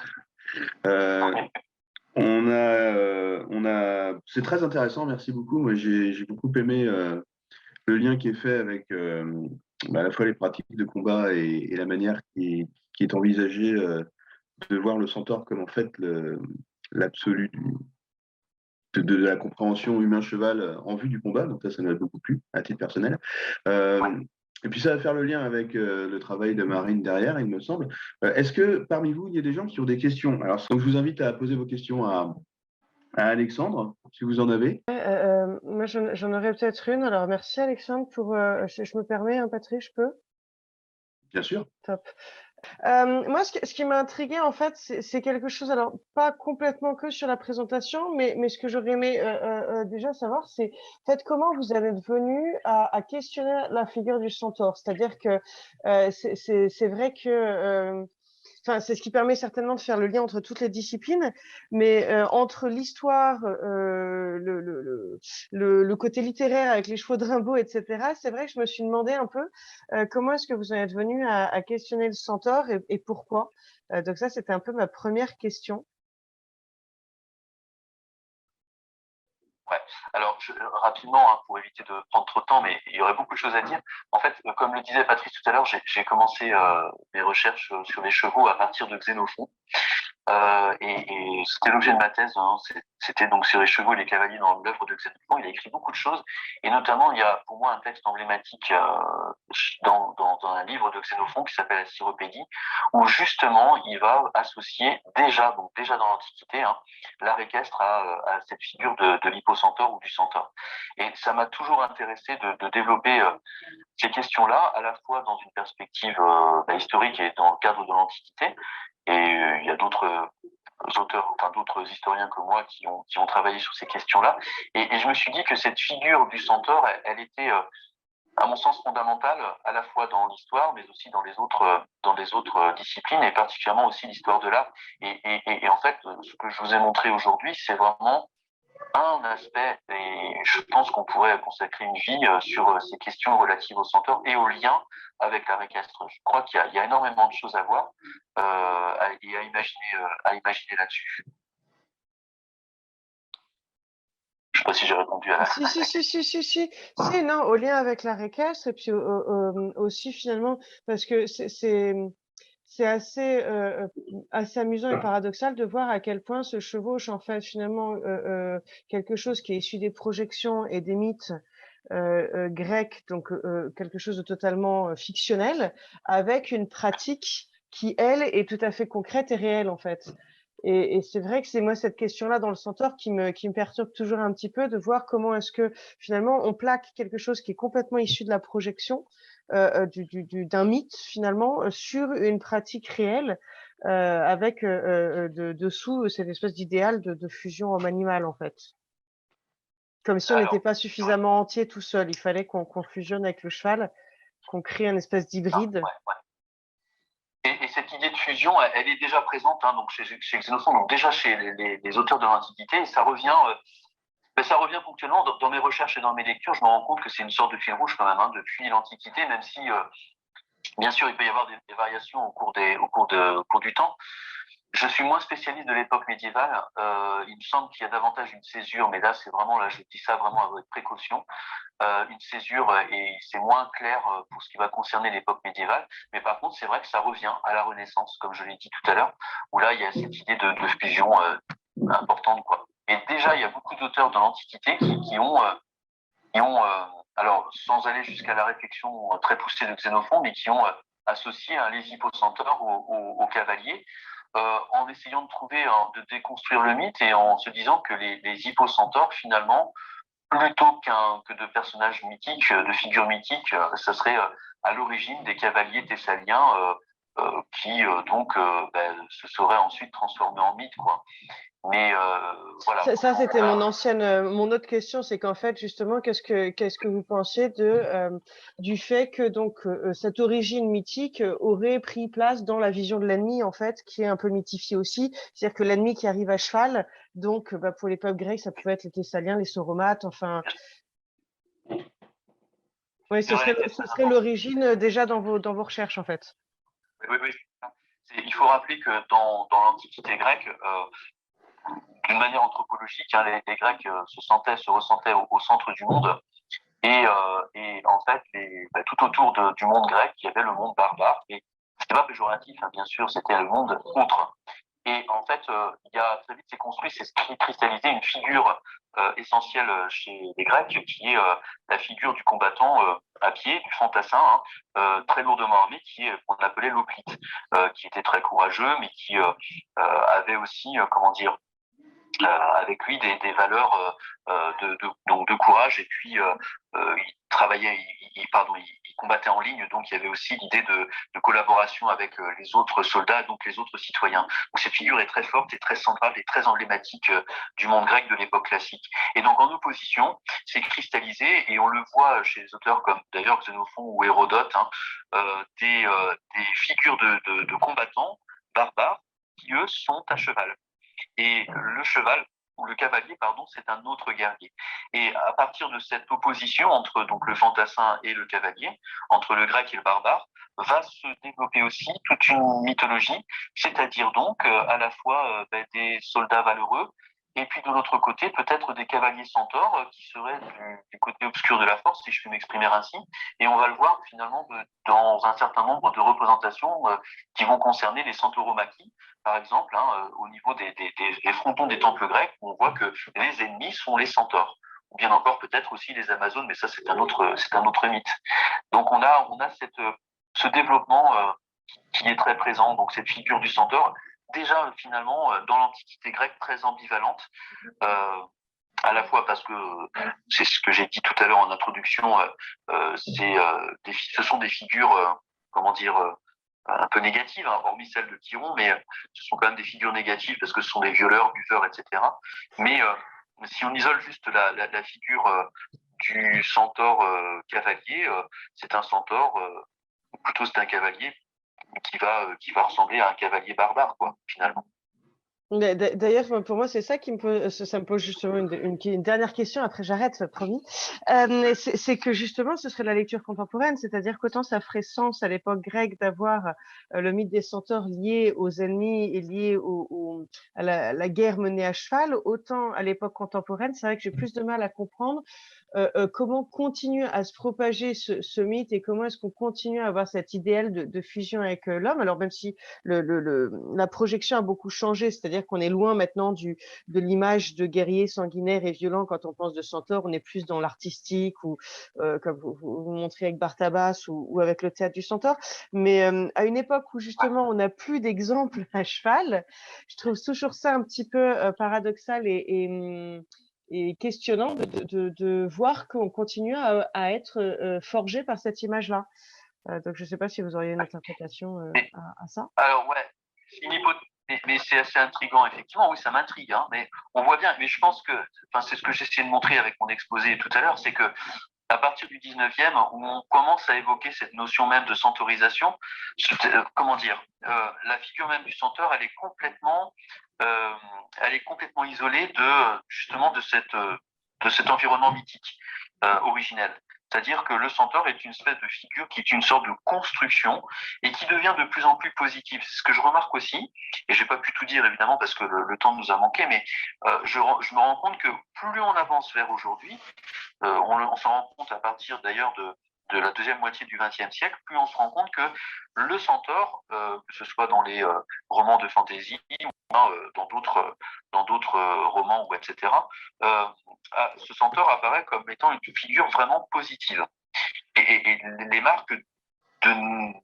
C'est très intéressant, merci beaucoup. Moi, j'ai beaucoup aimé le lien qui est fait avec à la fois les pratiques de combat et la manière qui est envisagée de voir le centaure comme en fait l'absolu de la compréhension humain-cheval en vue du combat. Donc ça m'a beaucoup plu à titre personnel. Et puis ça va faire le lien avec le travail de Marine derrière, il me semble. Est-ce que parmi vous, il y a des gens qui ont des questions? Alors, je vous invite à poser vos questions à Alexandre, si vous en avez.
Moi, j'en aurais peut-être une. Alors, merci Alexandre pour. Je me permets, hein, Patrick, je peux?
Bien sûr.
Top. Moi, ce qui m'a intrigué, en fait, c'est quelque chose, alors pas complètement que sur la présentation, mais ce que j'aurais aimé déjà savoir, c'est en fait comment vous en êtes venu à questionner la figure du centaure. C'est-à-dire que c'est vrai que enfin, c'est ce qui permet certainement de faire le lien entre toutes les disciplines, mais entre l'histoire, le côté littéraire avec les chevaux de Rimbaud, etc. C'est vrai que je me suis demandé un peu comment est-ce que vous en êtes venu à questionner le centaure et pourquoi. Donc ça, c'était un peu ma première question.
Ouais. Alors, rapidement, hein, pour éviter de prendre trop de temps, mais il y aurait beaucoup de choses à dire. En fait, comme le disait Patrice tout à l'heure, j'ai commencé mes recherches sur les chevaux à partir de Xénophon. Et c'était l'objet de ma thèse, hein. C'était donc sur les chevaux et les cavaliers dans l'œuvre de Xénophon. Il a écrit beaucoup de choses, et notamment il y a pour moi un texte emblématique dans un livre de Xénophon qui s'appelle la Cyropédie, où justement il va associer déjà dans l'Antiquité, hein, l'art équestre à cette figure de l'hippocentaure ou du centaure. Et ça m'a toujours intéressé de développer ces questions-là, à la fois dans une perspective historique et dans le cadre de l'Antiquité. Et il y a d'autres auteurs, enfin d'autres historiens que moi qui ont travaillé sur ces questions-là. Et je me suis dit que cette figure du centaure, elle était, à mon sens, fondamentale, à la fois dans l'histoire, mais aussi dans les autres disciplines, et particulièrement aussi l'histoire de l'art. Et en fait, ce que je vous ai montré aujourd'hui, c'est vraiment un aspect, et je pense qu'on pourrait consacrer une vie sur ces questions relatives au centaure et au lien avec l'art équestre. Je crois qu'il y a énormément de choses à voir et à imaginer là-dessus. Je ne sais pas si j'ai répondu à la
Si, non, au lien avec l'art équestre, et puis aussi finalement, parce que c'est assez amusant et paradoxal de voir à quel point se chevauche en fait finalement quelque chose qui est issu des projections et des mythes grecs, donc quelque chose de totalement fictionnel, avec une pratique qui, elle, est tout à fait concrète et réelle en fait. Et c'est vrai que c'est moi cette question-là dans le centaure qui me perturbe toujours un petit peu, de voir comment est-ce que finalement on plaque quelque chose qui est complètement issu de la projection d'un mythe finalement sur une pratique réelle avec dessous cette espèce d'idéal de fusion homme-animal en fait. Comme si on n'était pas suffisamment entier tout seul. Il fallait qu'on fusionne avec le cheval, qu'on crée une espèce d'hybride.
Et cette idée de fusion, elle est déjà présente, hein, donc chez Xénophon, donc déjà chez les auteurs de l'Antiquité, et ça revient ponctuellement dans mes recherches et dans mes lectures. Je me rends compte que c'est une sorte de fil rouge quand même, hein, depuis l'Antiquité, même si bien sûr il peut y avoir des variations au cours du temps. Je suis moins spécialiste de l'époque médiévale. Il me semble qu'il y a davantage une césure, mais là je dis ça vraiment avec précaution. Une césure, et c'est moins clair pour ce qui va concerner l'époque médiévale. Mais par contre, c'est vrai que ça revient à la Renaissance, comme je l'ai dit tout à l'heure, où là il y a cette idée de fusion importante, quoi. Et déjà, il y a beaucoup d'auteurs dans l'Antiquité qui ont alors sans aller jusqu'à la réflexion très poussée de Xénophon, mais qui ont associé les hippocentaures aux cavaliers, en essayant de déconstruire le mythe et en se disant que les hippocentaures, finalement, plutôt que de personnages mythiques, de figures mythiques, ça serait à l'origine des cavaliers thessaliens qui donc se seraient ensuite transformés en mythes, quoi. Mais voilà.
Ça c'était mon autre question, c'est qu'en fait justement, qu'est-ce que vous pensiez du fait que donc cette origine mythique aurait pris place dans la vision de l'ennemi en fait, qui est un peu mythifiée aussi, c'est-à-dire que l'ennemi qui arrive à cheval, donc pour les peuples grecs, ça pouvait être les Thessaliens, les Sauromates, enfin. Oui, ce serait l'origine déjà dans vos recherches en fait.
Oui. Il faut rappeler que dans l'Antiquité grecque, d'une manière anthropologique, hein, les Grecs se ressentaient au centre du monde. Et en fait, tout autour du monde grec, il y avait le monde barbare. Et c'était pas péjoratif, hein, bien sûr, c'était le monde autre. Et en fait, il y a très vite s'est construit, s'est cristallisé une figure essentielle chez les Grecs, qui est la figure du combattant à pied, du fantassin, hein, très lourdement armé, qu'on appelait l'hoplite, qui était très courageux, mais qui avait aussi, avec lui des valeurs de courage, et puis il travaillait, il combattait en ligne, donc il y avait aussi l'idée de collaboration avec les autres soldats, donc les autres citoyens. Donc cette figure est très forte et très centrale et très emblématique du monde grec de l'époque classique. Et donc en opposition, c'est cristallisé, et on le voit chez les auteurs comme d'ailleurs Xénophon ou Hérodote, hein, des figures de combattants barbares qui eux sont à cheval. Et le cheval, ou le cavalier, pardon, c'est un autre guerrier. Et à partir de cette opposition entre donc le fantassin et le cavalier, entre le grec et le barbare, va se développer aussi toute une mythologie, c'est-à-dire donc à la fois des soldats valeureux, et puis de l'autre côté, peut-être des cavaliers centaures qui seraient du côté obscur de la force, si je puis m'exprimer ainsi. Et on va le voir finalement dans un certain nombre de représentations qui vont concerner les centauromachie, par exemple, au niveau des frontons des temples grecs, où on voit que les ennemis sont les centaures. Ou bien encore peut-être aussi les Amazones, mais ça c'est un autre mythe. Donc on a ce développement qui est très présent, donc cette figure du centaure, déjà finalement dans l'Antiquité grecque très ambivalente, à la fois parce que c'est ce que j'ai dit tout à l'heure en introduction, ce sont des figures, comment dire, un peu négatives, hormis celle de Chiron, mais ce sont quand même des figures négatives parce que ce sont des violeurs, buveurs, etc. Mais si on isole juste la figure du centaure cavalier, c'est un centaure, ou plutôt c'est un cavalier qui va ressembler à un cavalier barbare, quoi, finalement.
D'ailleurs, pour moi, c'est ça qui ça me pose justement une dernière question, après j'arrête, promis. C'est que justement, ce serait la lecture contemporaine, c'est-à-dire qu'autant ça ferait sens à l'époque grecque d'avoir le mythe des centaures lié aux ennemis et lié à la guerre menée à cheval, autant à l'époque contemporaine, c'est vrai que j'ai plus de mal à comprendre comment continue à se propager ce mythe et comment est-ce qu'on continue à avoir cet idéal de fusion avec l'homme. Alors même si la projection a beaucoup changé, c'est-à-dire qu'on est loin maintenant de l'image de guerrier sanguinaire et violent quand on pense de centaure, on est plus dans l'artistique ou comme vous montrez avec Bartabas ou avec le théâtre du centaure. Mais à une époque où justement on n'a plus d'exemples à cheval, je trouve toujours ça un petit peu paradoxal et questionnant de voir qu'on continue à être forgé par cette image-là. Donc, je ne sais pas si vous auriez une interprétation à ça.
Alors, ouais, une hypothèse, mais c'est assez intriguant, effectivement. Oui, ça m'intrigue, mais on voit bien. Mais je pense que, c'est ce que j'essayais de montrer avec mon exposé tout à l'heure, c'est que à partir du 19e, où on commence à évoquer cette notion même de centaurisation, comment dire, la figure même du centaure, elle est complètement isolée justement de cet environnement mythique originel. C'est-à-dire que le centaure est une espèce de figure qui est une sorte de construction et qui devient de plus en plus positive. C'est ce que je remarque aussi, et j'ai pas pu tout dire évidemment parce que le temps nous a manqué, mais je me rends compte que plus on avance vers aujourd'hui, on s'en rend compte à partir d'ailleurs de la deuxième moitié du XXe siècle, plus on se rend compte que le centaure, que ce soit dans les romans de fantasy ou dans d'autres romans ou etc., ce centaure apparaît comme étant une figure vraiment positive. Et les marques de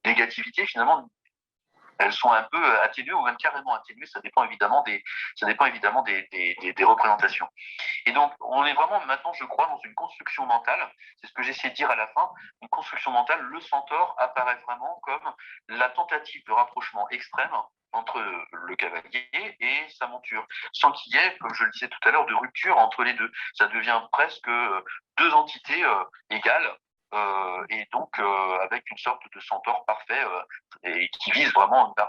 négativité, finalement, elles sont un peu atténuées ou même carrément atténuées. Ça dépend évidemment des représentations. Et donc, on est vraiment maintenant, je crois, dans une construction mentale. C'est ce que j'essaie de dire à la fin. Une construction mentale, le centaure apparaît vraiment comme la tentative de rapprochement extrême entre le cavalier et sa monture, sans qu'il y ait, comme je le disais tout à l'heure, de rupture entre les deux. Ça devient presque deux entités égales, et donc avec une sorte de centaure parfait et qui vise vraiment une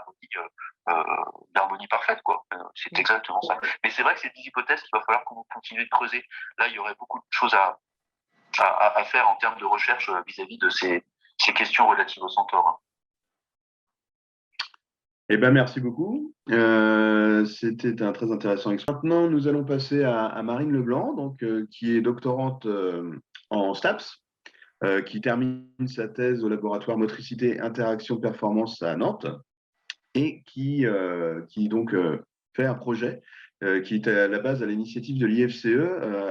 harmonie parfaite, quoi. C'est exactement ça. Mais c'est vrai que c'est des hypothèses qu'il va falloir qu'on continue de creuser. Là, il y aurait beaucoup de choses à faire en termes de recherche vis-à-vis de ces questions relatives au centaure.
Eh ben, merci beaucoup. C'était un très intéressant exposé. Maintenant, nous allons passer à Marine Leblanc, donc, qui est doctorante en STAPS, qui termine sa thèse au laboratoire Motricité, Interaction, Performance à Nantes, et qui donc fait un projet qui est à la base à l'initiative de l'IFCE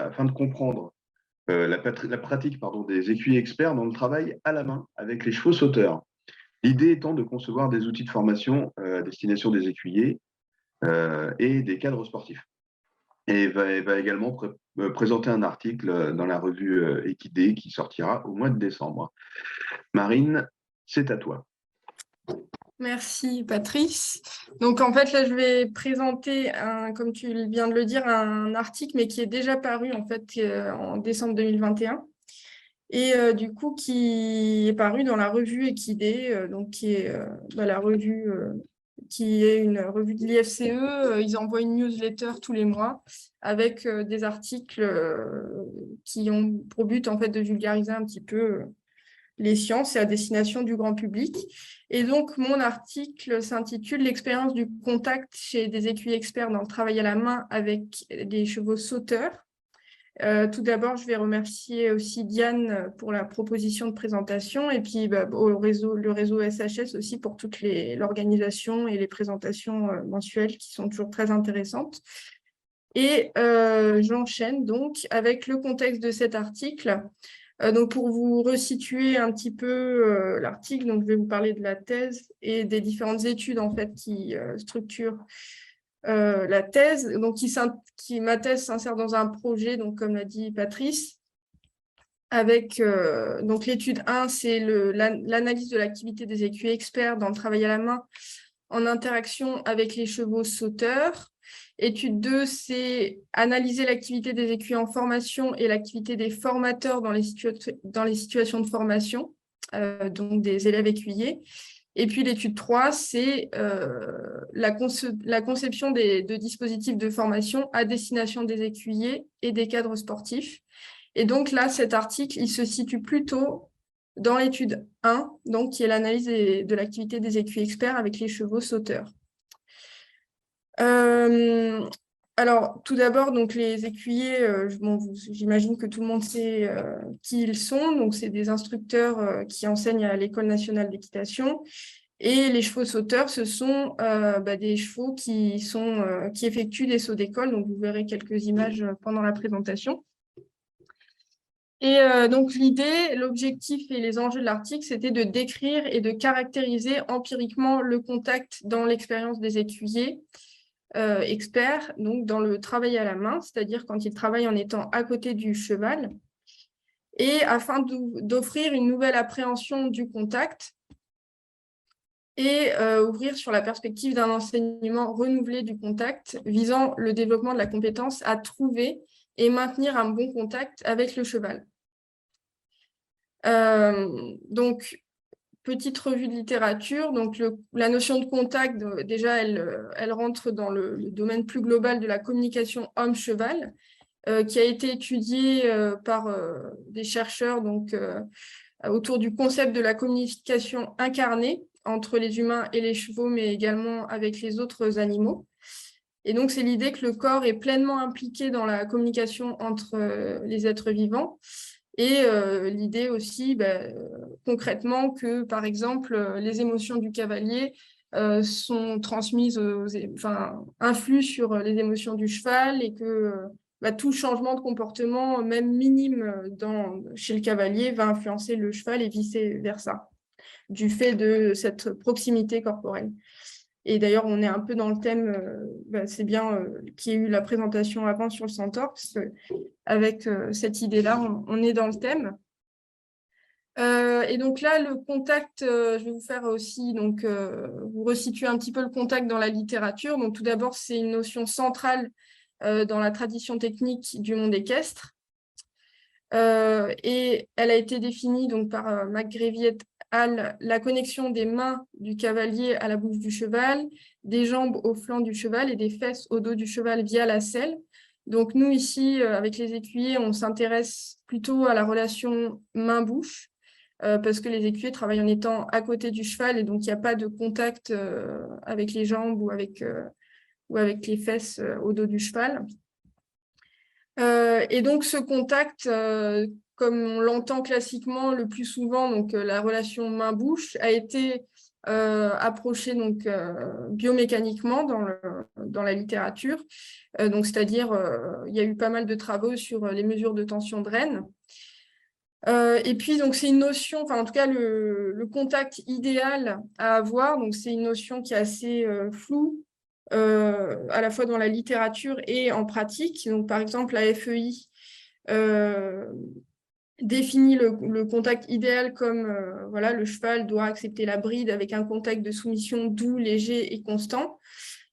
afin de comprendre la pratique des écuyers experts dans le travail à la main avec les chevaux sauteurs. L'idée étant de concevoir des outils de formation à destination des écuyers et des cadres sportifs. Et va également présenter un article dans la revue Équidé qui sortira au mois de décembre. Marine, c'est à toi.
Merci Patrice. Donc en fait là je vais présenter comme tu viens de le dire, un article mais qui est déjà paru en fait en décembre 2021 et du coup qui est paru dans la revue Équidé, donc qui est la revue qui est une revue de l'IFCE. Ils envoient une newsletter tous les mois avec des articles qui ont pour but en fait de vulgariser un petit peu les sciences et à destination du grand public. Et donc, mon article s'intitule « L'expérience du contact chez des écuyers experts dans le travail à la main avec des chevaux sauteurs ». Tout d'abord, je vais remercier aussi Diane pour la proposition de présentation et puis le réseau SHS aussi pour toute l'organisation et les présentations mensuelles qui sont toujours très intéressantes. Et j'enchaîne donc avec le contexte de cet article. Donc, pour vous resituer un petit peu l'article, donc je vais vous parler de la thèse et des différentes études en fait qui structurent la thèse. Donc, ma thèse s'insère dans un projet, donc comme l'a dit Patrice, avec donc l'étude 1, c'est l'analyse de l'activité des écuyers experts dans le travail à la main en interaction avec les chevaux sauteurs. Étude 2, c'est analyser l'activité des écuyers en formation et l'activité des formateurs dans les situations de formation, donc des élèves écuyers. Et puis l'étude 3, c'est la conception de dispositifs de formation à destination des écuyers et des cadres sportifs. Et donc là, cet article, il se situe plutôt dans l'étude 1, donc, qui est l'analyse de l'activité des écuyers experts avec les chevaux sauteurs. Alors, tout d'abord, donc les écuyers, j'imagine que tout le monde sait qui ils sont. Donc, c'est des instructeurs qui enseignent à l'École nationale d'équitation. Et les chevaux sauteurs, ce sont des chevaux qui effectuent des sauts d'école. Donc, vous verrez quelques images pendant la présentation. Et donc, l'objectif et les enjeux de l'article, c'était de décrire et de caractériser empiriquement le contact dans l'expérience des écuyers experts, donc dans le travail à la main, c'est-à-dire quand ils travaillent en étant à côté du cheval, et afin d'offrir une nouvelle appréhension du contact et ouvrir sur la perspective d'un enseignement renouvelé du contact visant le développement de la compétence à trouver et maintenir un bon contact avec le cheval. Donc, petite revue de littérature. Donc, la notion de contact, déjà, elle rentre dans le domaine plus global de la communication homme-cheval, qui a été étudiée par des chercheurs donc, autour du concept de la communication incarnée entre les humains et les chevaux, mais également avec les autres animaux. Et donc, c'est l'idée que le corps est pleinement impliqué dans la communication entre les êtres vivants. Et l'idée aussi, concrètement, que, par exemple, les émotions du cavalier sont transmises, influent sur les émotions du cheval et que tout changement de comportement, même minime chez le cavalier, va influencer le cheval et vice-versa, du fait de cette proximité corporelle. Et d'ailleurs, on est un peu dans le thème, c'est bien qu'il y ait eu la présentation avant sur le centaure, parce qu'avec cette idée-là, on est dans le thème. Et donc là, le contact, je vais vous faire aussi, donc, vous resituer un petit peu le contact dans la littérature. Donc tout d'abord, c'est une notion centrale dans la tradition technique du monde équestre. Et elle a été définie donc, par McGreevy et al. La connexion des mains du cavalier à la bouche du cheval, des jambes au flanc du cheval et des fesses au dos du cheval via la selle. Donc nous, ici, avec les écuyers, on s'intéresse plutôt à la relation main-bouche, parce que les écuyers travaillent en étant à côté du cheval et donc il n'y a pas de contact avec les jambes ou avec les fesses au dos du cheval. Et donc, ce contact, comme on l'entend classiquement le plus souvent, donc la relation main-bouche, a été approchée donc, biomécaniquement dans la littérature. Donc, c'est-à-dire, il y a eu pas mal de travaux sur les mesures de tension de rêne. Et puis, donc, c'est une notion, enfin, en tout cas, le contact idéal à avoir, donc c'est une notion qui est assez floue, à la fois dans la littérature et en pratique. Donc, par exemple, la FEI définit le contact idéal comme voilà, le cheval doit accepter la bride avec un contact de soumission doux, léger et constant.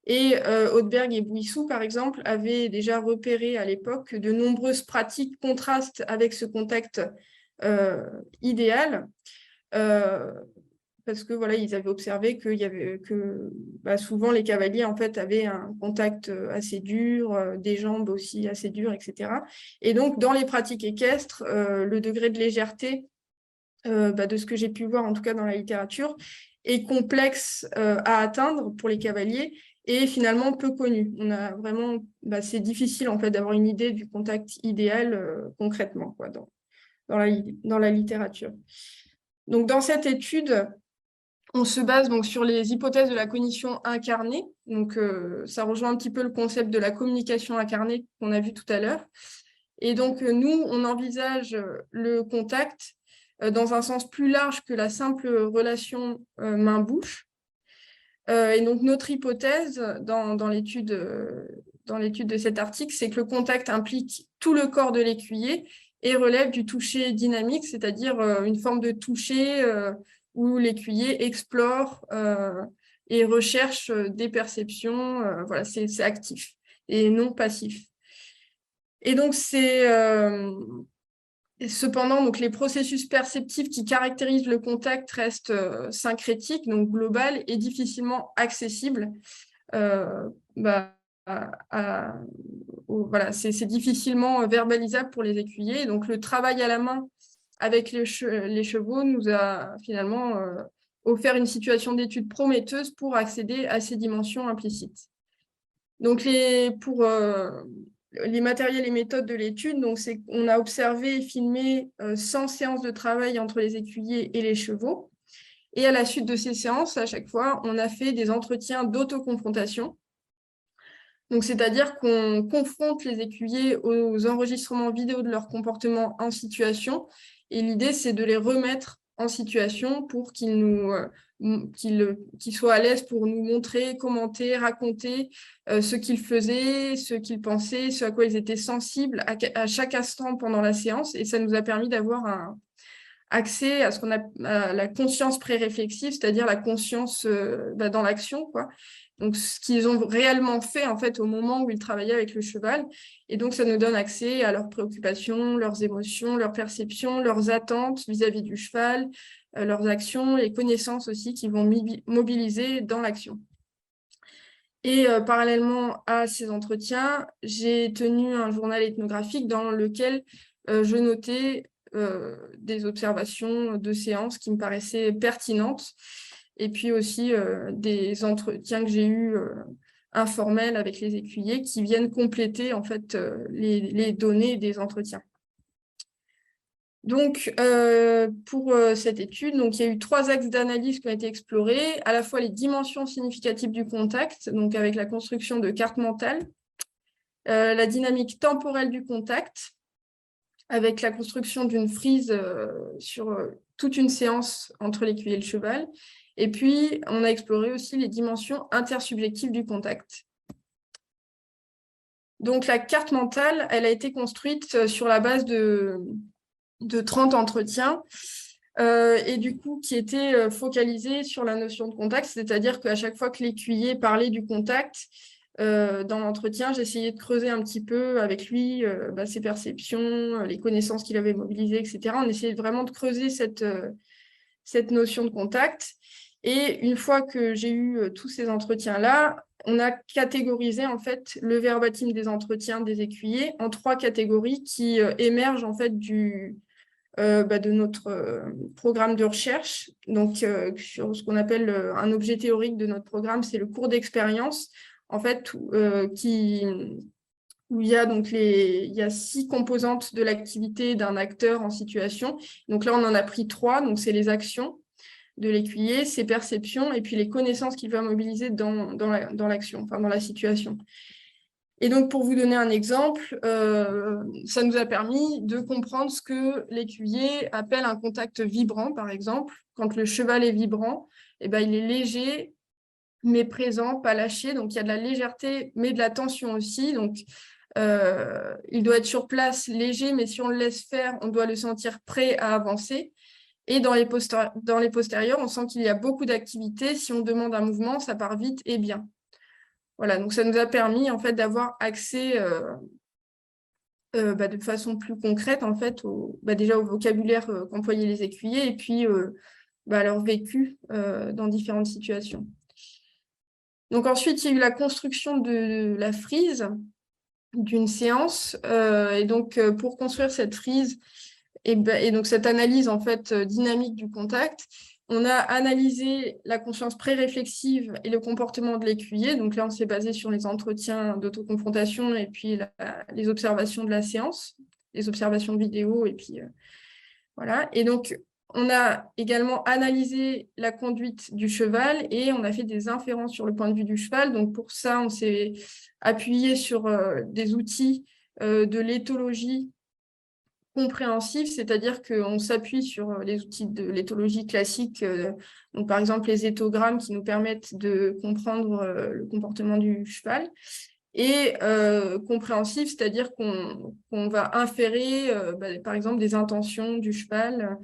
Et Hautberg et Bouissou, par exemple, avaient déjà repéré à l'époque que de nombreuses pratiques contrastent avec ce contact idéal. Parce que voilà, ils avaient observé que souvent les cavaliers en fait avaient un contact assez dur, des jambes aussi assez dures, etc. Et donc dans les pratiques équestres, le degré de légèreté de ce que j'ai pu voir en tout cas dans la littérature, est complexe à atteindre pour les cavaliers et finalement peu connu. On a vraiment, c'est difficile en fait d'avoir une idée du contact idéal concrètement quoi, dans la littérature. Donc dans cette étude, on se base donc sur les hypothèses de la cognition incarnée. Donc ça rejoint un petit peu le concept de la communication incarnée qu'on a vu tout à l'heure. Et donc nous, on envisage le contact dans un sens plus large que la simple relation main-bouche. Et donc, notre hypothèse dans l'étude de cet article, c'est que le contact implique tout le corps de l'écuyer et relève du toucher dynamique, c'est-à-dire une forme de toucher où l'écuyer explore et recherche des perceptions. Voilà, c'est actif et non passif. Et donc, cependant, donc, les processus perceptifs qui caractérisent le contact restent syncrétiques, donc global et difficilement accessibles. Voilà, c'est difficilement verbalisable pour les écuyers. Donc, le travail à la main avec les chevaux nous a finalement offert une situation d'étude prometteuse pour accéder à ces dimensions implicites. Donc, pour les matériels et méthodes de l'étude, on a observé et filmé 100 séances de travail entre les écuyers et les chevaux. Et à la suite de ces séances, à chaque fois, on a fait des entretiens d'autoconfrontation. Donc, c'est-à-dire qu'on confronte les écuyers aux enregistrements vidéo de leur comportement en situation. Et l'idée, c'est de les remettre en situation pour qu'ils soient à l'aise pour nous montrer, commenter, raconter ce qu'ils faisaient, ce qu'ils pensaient, ce à quoi ils étaient sensibles à chaque instant pendant la séance. Et ça nous a permis d'avoir un accès à ce qu'on appelle la conscience pré-réflexive, c'est-à-dire la conscience dans l'action, quoi. Donc, ce qu'ils ont réellement fait en fait au moment où ils travaillaient avec le cheval. Et donc, ça nous donne accès à leurs préoccupations, leurs émotions, leurs perceptions, leurs attentes vis-à-vis du cheval, leurs actions, les connaissances aussi qu'ils vont mobiliser dans l'action. Et parallèlement à ces entretiens, j'ai tenu un journal ethnographique dans lequel je notais des observations de séances qui me paraissaient pertinentes. Et puis aussi des entretiens que j'ai eus informels avec les écuyers qui viennent compléter en fait les données des entretiens. Donc, pour cette étude, donc, il y a eu 3 axes d'analyse qui ont été explorés, à la fois les dimensions significatives du contact, donc avec la construction de cartes mentales, la dynamique temporelle du contact, avec la construction d'une frise sur toute une séance entre l'écuyer et le cheval. Et puis, on a exploré aussi les dimensions intersubjectives du contact. Donc, la carte mentale, elle a été construite sur la base de 30 entretiens et du coup, qui étaient focalisés sur la notion de contact, c'est-à-dire qu'à chaque fois que l'écuyer parlait du contact, dans l'entretien, j'essayais de creuser un petit peu avec lui ses perceptions, les connaissances qu'il avait mobilisées, etc. On essayait vraiment de creuser cette notion de contact. Et une fois que j'ai eu tous ces entretiens-là, on a catégorisé en fait le verbatim des entretiens des écuyers en 3 catégories qui émergent en fait de notre programme de recherche. Donc, sur ce qu'on appelle un objet théorique de notre programme, c'est le cours d'expérience, en fait, où il y a donc il y a 6 composantes de l'activité d'un acteur en situation. Donc là, on en a pris 3. Donc, c'est les actions de l'écuyer, ses perceptions et puis les connaissances qu'il va mobiliser dans l'action, enfin dans la situation. Et donc, pour vous donner un exemple, ça nous a permis de comprendre ce que l'écuyer appelle un contact vibrant, par exemple. Quand le cheval est vibrant, il est léger, mais présent, pas lâché. Donc, il y a de la légèreté, mais de la tension aussi. Donc, il doit être sur place, léger, mais si on le laisse faire, on doit le sentir prêt à avancer. Et dans les postérieurs, on sent qu'il y a beaucoup d'activité. Si on demande un mouvement, ça part vite et bien. Voilà, donc ça nous a permis en fait d'avoir accès de façon plus concrète en fait déjà au vocabulaire qu'employaient les écuyers et puis à leur vécu dans différentes situations. Donc ensuite, il y a eu la construction de la frise d'une séance. Et donc, pour construire cette frise, Et donc, cette analyse en fait dynamique du contact, on a analysé la conscience pré-réflexive et le comportement de l'écuyer. Donc là, on s'est basé sur les entretiens d'autoconfrontation et puis les observations de la séance, les observations vidéo, et puis voilà. Et donc, on a également analysé la conduite du cheval et on a fait des inférences sur le point de vue du cheval. Donc, pour ça, on s'est appuyé sur des outils de l'éthologie compréhensive, c'est-à-dire qu'on s'appuie sur les outils de l'éthologie classique, donc par exemple les éthogrammes qui nous permettent de comprendre le comportement du cheval, et compréhensive, c'est-à-dire qu'on va inférer par exemple des intentions du cheval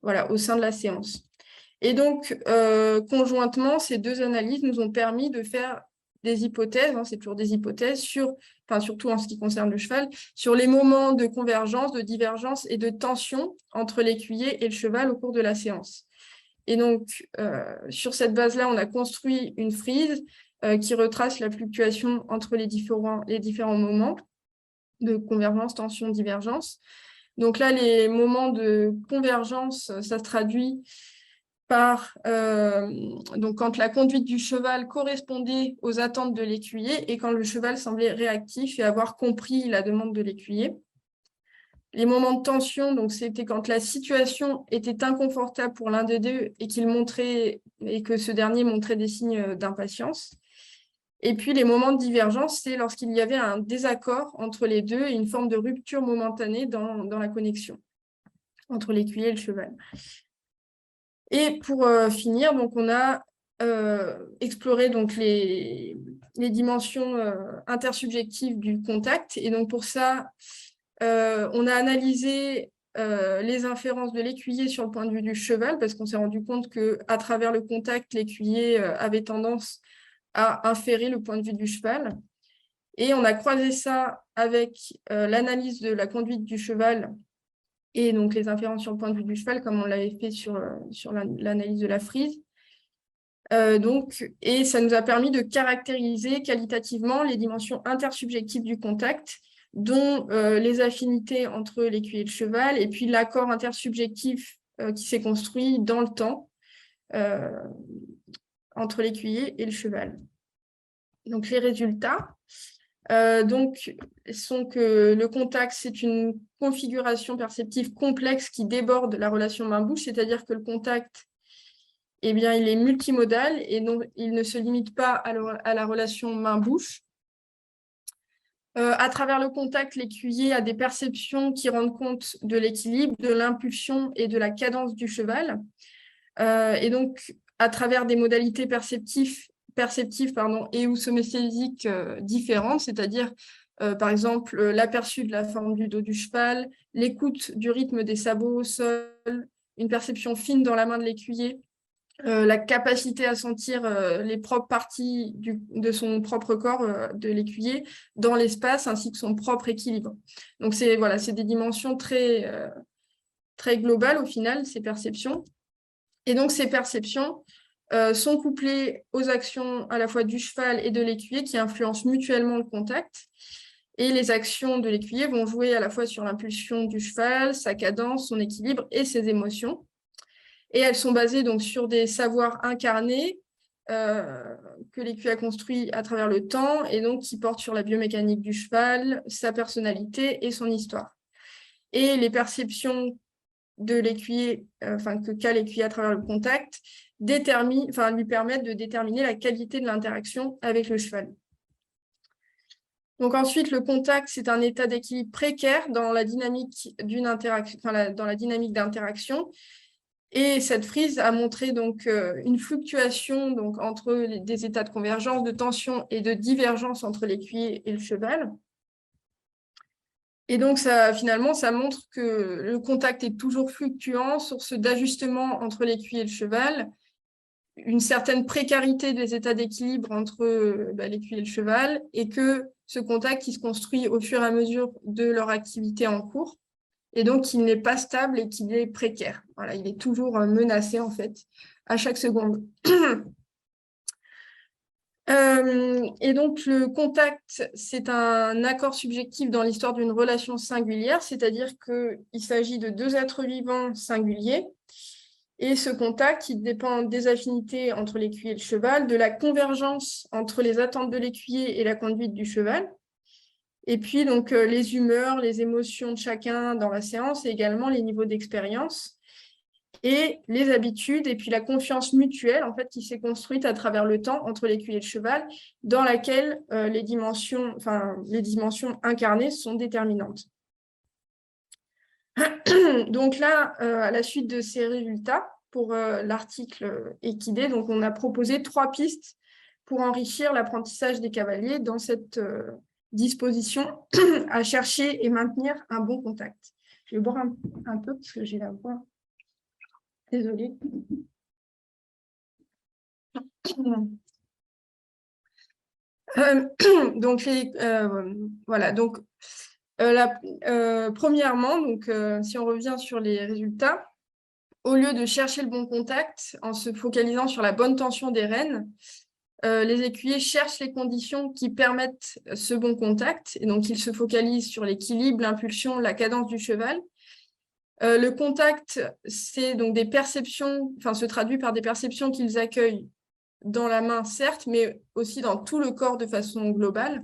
voilà, au sein de la séance. Et donc, conjointement, ces deux analyses nous ont permis de faire des hypothèses, hein, c'est toujours des hypothèses, surtout en ce qui concerne le cheval, sur les moments de convergence, de divergence et de tension entre l'écuyer et le cheval au cours de la séance. Et donc, sur cette base-là, on a construit une frise qui retrace la fluctuation entre les différents moments de convergence, tension, divergence. Donc là, les moments de convergence, ça se traduit par donc quand la conduite du cheval correspondait aux attentes de l'écuyer et quand le cheval semblait réactif et avoir compris la demande de l'écuyer. Les moments de tension, donc c'était quand la situation était inconfortable pour l'un des deux et que ce dernier montrait des signes d'impatience. Et puis les moments de divergence, c'est lorsqu'il y avait un désaccord entre les deux et une forme de rupture momentanée dans la connexion entre l'écuyer et le cheval. Et pour finir, donc on a exploré donc les dimensions intersubjectives du contact. Et donc pour ça, on a analysé les inférences de l'écuyer sur le point de vue du cheval, parce qu'on s'est rendu compte qu'à travers le contact, l'écuyer avait tendance à inférer le point de vue du cheval. Et on a croisé ça avec l'analyse de la conduite du cheval et donc les inférences sur le point de vue du cheval, comme on l'avait fait sur l'analyse de la frise. Et ça nous a permis de caractériser qualitativement les dimensions intersubjectives du contact, dont les affinités entre l'écuyer et le cheval, et puis l'accord intersubjectif qui s'est construit dans le temps entre l'écuyer et le cheval. Donc les résultats sont que le contact, c'est une configuration perceptive complexe qui déborde la relation main-bouche, c'est-à-dire que le contact, eh bien, il est multimodal et donc il ne se limite pas à la relation main-bouche. À travers le contact, l'écuyer a des perceptions qui rendent compte de l'équilibre, de l'impulsion et de la cadence du cheval. Et donc, à travers des modalités perceptives et ou somesthésiques différentes, c'est-à-dire, par exemple, l'aperçu de la forme du dos du cheval, l'écoute du rythme des sabots au sol, une perception fine dans la main de l'écuyer, la capacité à sentir les propres parties de son propre corps, de l'écuyer, dans l'espace, ainsi que son propre équilibre. Donc, c'est des dimensions très, très globales, au final, ces perceptions. Et donc, ces perceptions sont couplées aux actions à la fois du cheval et de l'écuyer qui influencent mutuellement le contact. Et les actions de l'écuyer vont jouer à la fois sur l'impulsion du cheval, sa cadence, son équilibre et ses émotions. Et elles sont basées donc sur des savoirs incarnés que l'écuyer a construits à travers le temps et donc qui portent sur la biomécanique du cheval, sa personnalité et son histoire. Et les perceptions de l'écuyer, qu'a l'écuyer à travers le contact, lui permettent de déterminer la qualité de l'interaction avec le cheval. Donc ensuite, le contact, c'est un état d'équilibre précaire dans la dynamique d'interaction. Et cette frise a montré donc une fluctuation donc, entre des états de convergence, de tension et de divergence entre l'écuyer et le cheval. Et donc, finalement, ça montre que le contact est toujours fluctuant, source d'ajustement entre l'écuyer et le cheval, une certaine précarité des états d'équilibre entre l'écuyer et le cheval, et que ce contact qui se construit au fur et à mesure de leur activité en cours, et donc il n'est pas stable et qu'il est précaire. Voilà, il est toujours menacé, en fait, à chaque seconde. Et donc, le contact, c'est un accord subjectif dans l'histoire d'une relation singulière, c'est-à-dire qu'il s'agit de deux êtres vivants singuliers. Et ce contact, il dépend des affinités entre l'écuyer et le cheval, de la convergence entre les attentes de l'écuyer et la conduite du cheval. Et puis, donc, les humeurs, les émotions de chacun dans la séance et également les niveaux d'expérience et les habitudes et puis la confiance mutuelle en fait, qui s'est construite à travers le temps entre l'écuyer et le cheval, dans laquelle les dimensions incarnées sont déterminantes. Donc là, à la suite de ces résultats, pour l'article Équidé, donc on a proposé 3 pistes pour enrichir l'apprentissage des cavaliers dans cette disposition à chercher et maintenir un bon contact. Je vais boire un peu parce que j'ai la voix. Désolée. Donc, voilà. Donc, premièrement, donc, si on revient sur les résultats, au lieu de chercher le bon contact en se focalisant sur la bonne tension des rênes, les écuyers cherchent les conditions qui permettent ce bon contact. Et donc, ils se focalisent sur l'équilibre, l'impulsion, la cadence du cheval. Le contact, c'est donc des perceptions, se traduit par des perceptions qu'ils accueillent dans la main, certes, mais aussi dans tout le corps de façon globale.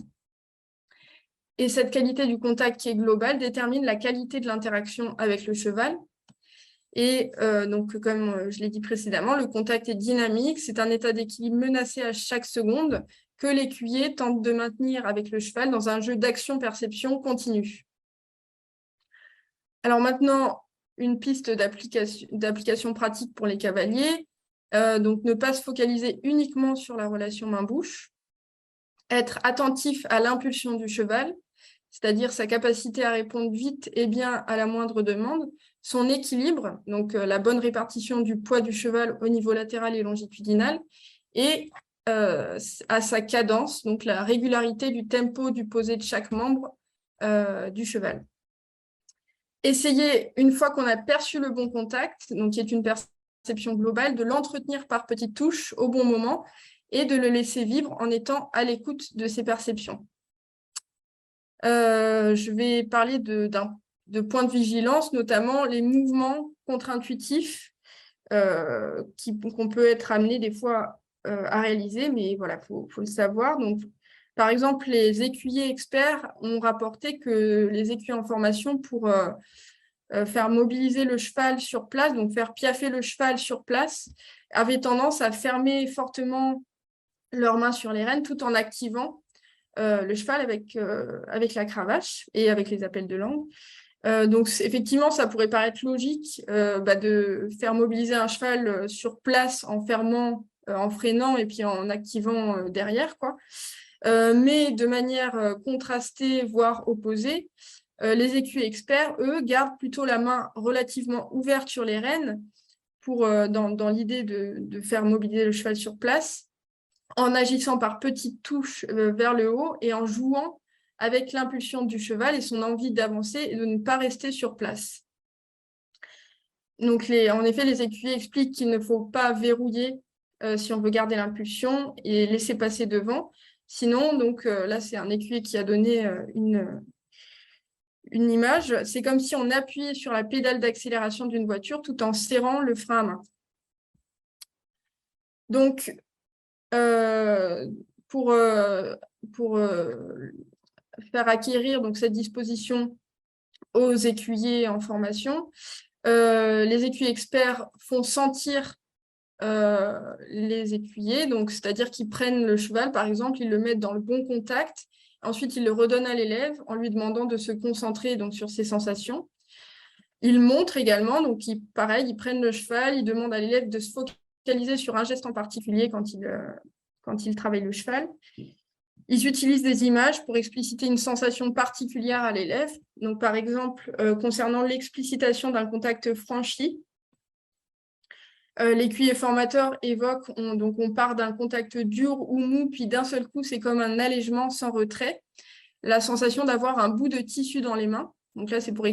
Et cette qualité du contact qui est globale détermine la qualité de l'interaction avec le cheval. Et donc, comme je l'ai dit précédemment, le contact est dynamique, c'est un état d'équilibre menacé à chaque seconde que l'écuyer tente de maintenir avec le cheval dans un jeu d'action-perception continue. Alors maintenant, une piste d'application pratique pour les cavaliers. Donc, ne pas se focaliser uniquement sur la relation main-bouche. Être attentif à l'impulsion du cheval, c'est-à-dire sa capacité à répondre vite et bien à la moindre demande, son équilibre, donc la bonne répartition du poids du cheval au niveau latéral et longitudinal, et à sa cadence, donc la régularité du tempo du posé de chaque membre du cheval. Essayez, une fois qu'on a perçu le bon contact, donc qui est une perception globale, de l'entretenir par petites touches au bon moment et de le laisser vivre en étant à l'écoute de ses perceptions. Je vais parler de points de vigilance, notamment les mouvements contre-intuitifs qu'on peut être amené des fois à réaliser, mais voilà, faut le savoir. Donc, par exemple, les écuyers experts ont rapporté que les écuyers en formation pour faire mobiliser le cheval sur place, donc faire piaffer le cheval sur place, avaient tendance à fermer fortement leurs mains sur les rênes tout en activant le cheval avec la cravache et avec les appels de langue. Donc, effectivement, ça pourrait paraître logique de faire mobiliser un cheval sur place en fermant, en freinant et puis en activant derrière, quoi. Mais de manière contrastée, voire opposée, les écuyers experts, eux, gardent plutôt la main relativement ouverte sur les rênes dans l'idée de faire mobiliser le cheval sur place, en agissant par petites touches vers le haut et en jouant avec l'impulsion du cheval et son envie d'avancer et de ne pas rester sur place. Donc, en effet, les écuyers expliquent qu'il ne faut pas verrouiller si on veut garder l'impulsion et laisser passer devant. Sinon, donc là, c'est un écuyer qui a donné une image. C'est comme si on appuyait sur la pédale d'accélération d'une voiture tout en serrant le frein à main. Donc, pour faire acquérir donc, cette disposition aux écuyers en formation, les écuyers experts font sentir les écuyers, donc c'est-à-dire qu'ils prennent le cheval, par exemple, ils le mettent dans le bon contact, ensuite ils le redonnent à l'élève en lui demandant de se concentrer donc, sur ses sensations. Ils montrent également, donc pareil, ils prennent le cheval, ils demandent à l'élève de se focaliser sur un geste en particulier quand il travaille le cheval. Ils utilisent des images pour expliciter une sensation particulière à l'élève. Donc, par exemple, concernant l'explicitation d'un contact franchi, l'écuyer formateur évoque, on part d'un contact dur ou mou, puis d'un seul coup, c'est comme un allègement sans retrait. La sensation d'avoir un bout de tissu dans les mains. Donc là, c'est pour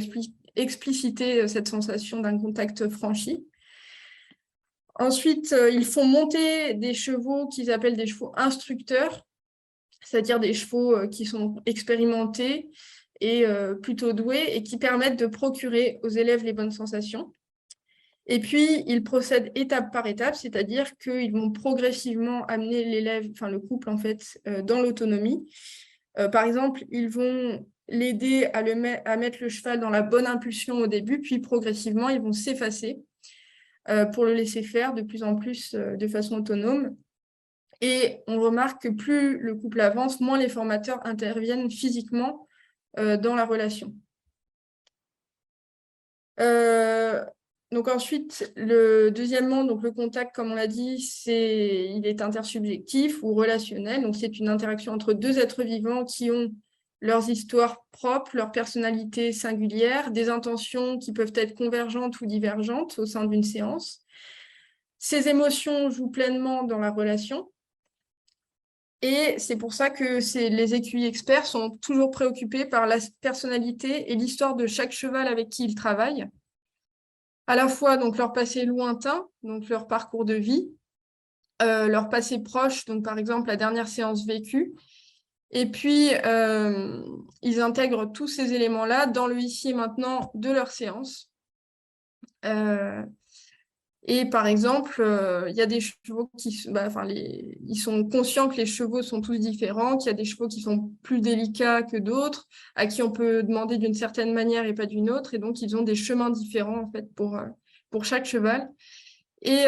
expliciter cette sensation d'un contact franchi. Ensuite, ils font monter des chevaux qu'ils appellent des chevaux instructeurs, c'est-à-dire des chevaux qui sont expérimentés et plutôt doués et qui permettent de procurer aux élèves les bonnes sensations. Et puis, ils procèdent étape par étape, c'est-à-dire qu'ils vont progressivement amener l'élève, enfin le couple en fait, dans l'autonomie. Par exemple, ils vont l'aider à mettre le cheval dans la bonne impulsion au début, puis progressivement, ils vont s'effacer pour le laisser faire de plus en plus de façon autonome. Et on remarque que plus le couple avance, moins les formateurs interviennent physiquement dans la relation. Donc ensuite, deuxièmement, donc le contact, comme on l'a dit, il est intersubjectif ou relationnel. Donc c'est une interaction entre deux êtres vivants qui ont leurs histoires propres, leur personnalité singulière, des intentions qui peuvent être convergentes ou divergentes au sein d'une séance. Ces émotions jouent pleinement dans la relation. Et c'est pour ça que les écuyers experts sont toujours préoccupés par la personnalité et l'histoire de chaque cheval avec qui ils travaillent. À la fois donc, leur passé lointain, donc leur parcours de vie, leur passé proche, donc par exemple la dernière séance vécue. Et puis, ils intègrent tous ces éléments-là dans le ici et maintenant de leur séance. Et par exemple, il y a des chevaux ils sont conscients que les chevaux sont tous différents, qu'il y a des chevaux qui sont plus délicats que d'autres, à qui on peut demander d'une certaine manière et pas d'une autre. Et donc, ils ont des chemins différents en fait, pour chaque cheval. Et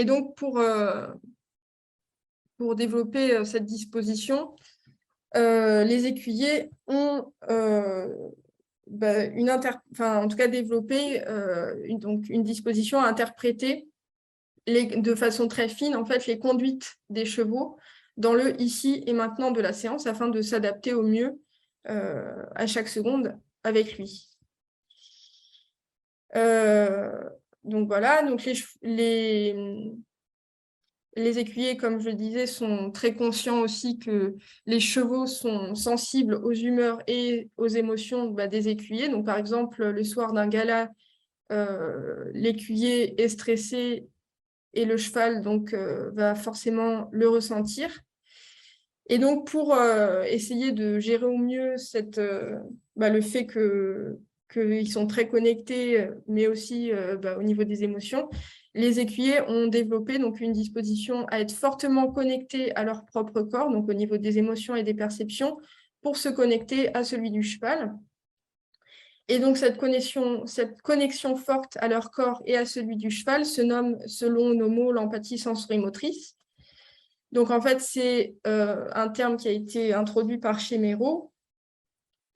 donc, pour développer cette disposition, les écuyers ont en tout cas développer une disposition à interpréter de façon très fine en fait les conduites des chevaux dans le ici et maintenant de la séance afin de s'adapter au mieux à chaque seconde avec lui. Donc voilà, donc les écuyers, comme je le disais, sont très conscients aussi que les chevaux sont sensibles aux humeurs et aux émotions des écuyers. Donc, par exemple, le soir d'un gala, l'écuyer est stressé et le cheval donc, va forcément le ressentir. Et donc, pour essayer de gérer au mieux le fait qu'ils sont très connectés, mais aussi au niveau des émotions, les écuyers ont développé donc, une disposition à être fortement connectés à leur propre corps, donc au niveau des émotions et des perceptions, pour se connecter à celui du cheval. Et donc, cette connexion forte à leur corps et à celui du cheval se nomme, selon nos mots, l'empathie sensorimotrice. Donc, en fait, c'est un terme qui a été introduit par Cheméro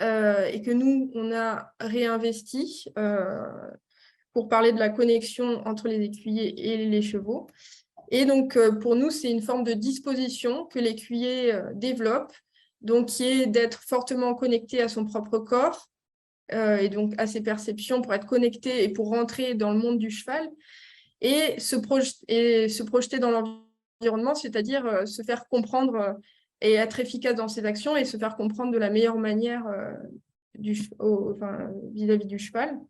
et que nous, on a réinvesti pour parler de la connexion entre les écuyers et les chevaux. Et donc, pour nous, c'est une forme de disposition que l'écuyer développe, donc qui est d'être fortement connecté à son propre corps et donc à ses perceptions pour être connecté et pour rentrer dans le monde du cheval et se projeter dans l'environnement, c'est-à-dire se faire comprendre et être efficace dans ses actions et se faire comprendre de la meilleure manière vis-à-vis du cheval.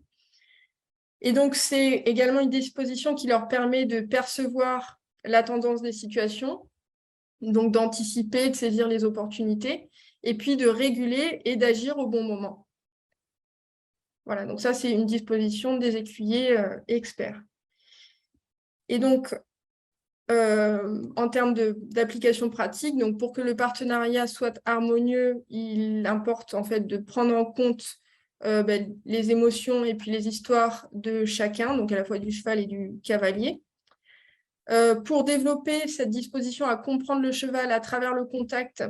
Et donc, c'est également une disposition qui leur permet de percevoir la tendance des situations, donc d'anticiper, de saisir les opportunités, et puis de réguler et d'agir au bon moment. Voilà, donc ça, c'est une disposition des écuyers experts. Et donc, en termes d'application pratique, donc pour que le partenariat soit harmonieux, il importe en fait de prendre en compte les émotions et puis les histoires de chacun, donc à la fois du cheval et du cavalier. Pour développer cette disposition à comprendre le cheval à travers le contact,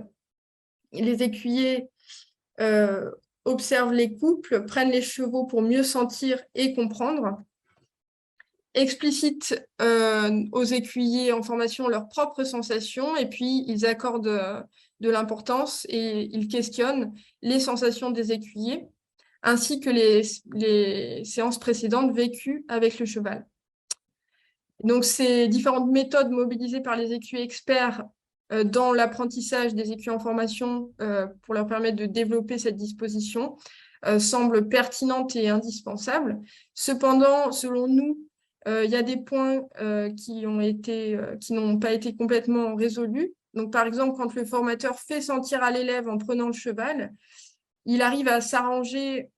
les écuyers observent les couples, prennent les chevaux pour mieux sentir et comprendre, explicitent aux écuyers en formation leurs propres sensations et puis ils accordent de l'importance et ils questionnent les sensations des écuyers ainsi que les séances précédentes vécues avec le cheval. Donc, ces différentes méthodes mobilisées par les écuyers experts dans l'apprentissage des écuyers en formation pour leur permettre de développer cette disposition semblent pertinentes et indispensables. Cependant, selon nous, Il y a des points qui n'ont pas été complètement résolus. Donc, par exemple, quand le formateur fait sentir à l'élève en prenant le cheval, il arrive à s'arranger,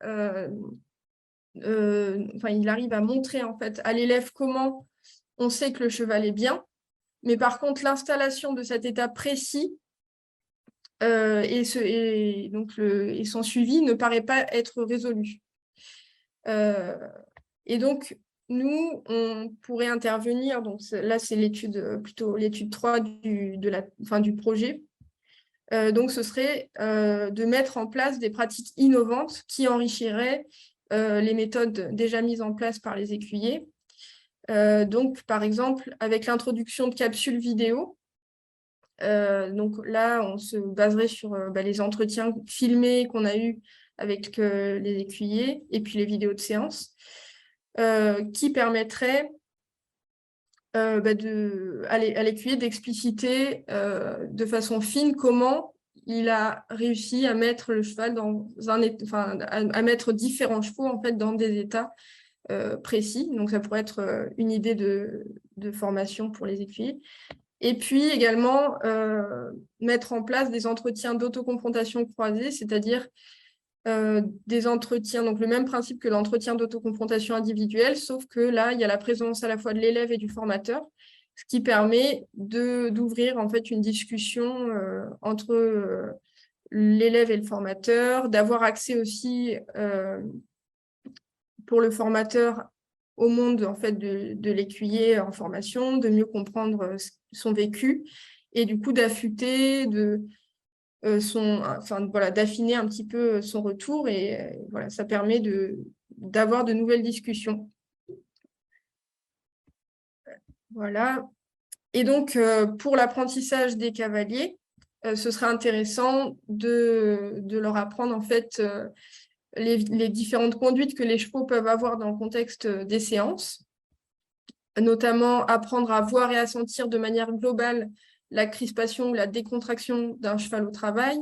il arrive à montrer en fait à l'élève comment on sait que le cheval est bien. Mais par contre, l'installation de cet état précis et son suivi ne paraît pas être résolu. Et donc, nous, on pourrait intervenir, donc là, c'est plutôt l'étude 3 du projet. Donc, ce serait de mettre en place des pratiques innovantes qui enrichiraient les méthodes déjà mises en place par les écuyers. Donc, par exemple, avec l'introduction de capsules vidéo. Donc là, on se baserait sur les entretiens filmés qu'on a eus avec les écuyers et puis les vidéos de séance qui permettraient à l'écuyer d'expliciter de façon fine comment il a réussi à mettre le cheval à mettre différents chevaux en fait dans des états précis. Donc ça pourrait être une idée de formation pour les écuyers. Et puis également mettre en place des entretiens d'autoconfrontation croisée, c'est-à-dire des entretiens, donc le même principe que l'entretien d'autoconfrontation individuelle, sauf que là, il y a la présence à la fois de l'élève et du formateur, ce qui permet d'ouvrir en fait une discussion entre l'élève et le formateur, d'avoir accès aussi pour le formateur au monde en fait de l'écuyer en formation, de mieux comprendre son vécu et du coup d'affûter, d'affiner un petit peu son retour et voilà, ça permet d'avoir de nouvelles discussions. Voilà. Et donc, pour l'apprentissage des cavaliers, ce serait intéressant de leur apprendre en fait les différentes conduites que les chevaux peuvent avoir dans le contexte des séances, notamment apprendre à voir et à sentir de manière globale la crispation ou la décontraction d'un cheval au travail,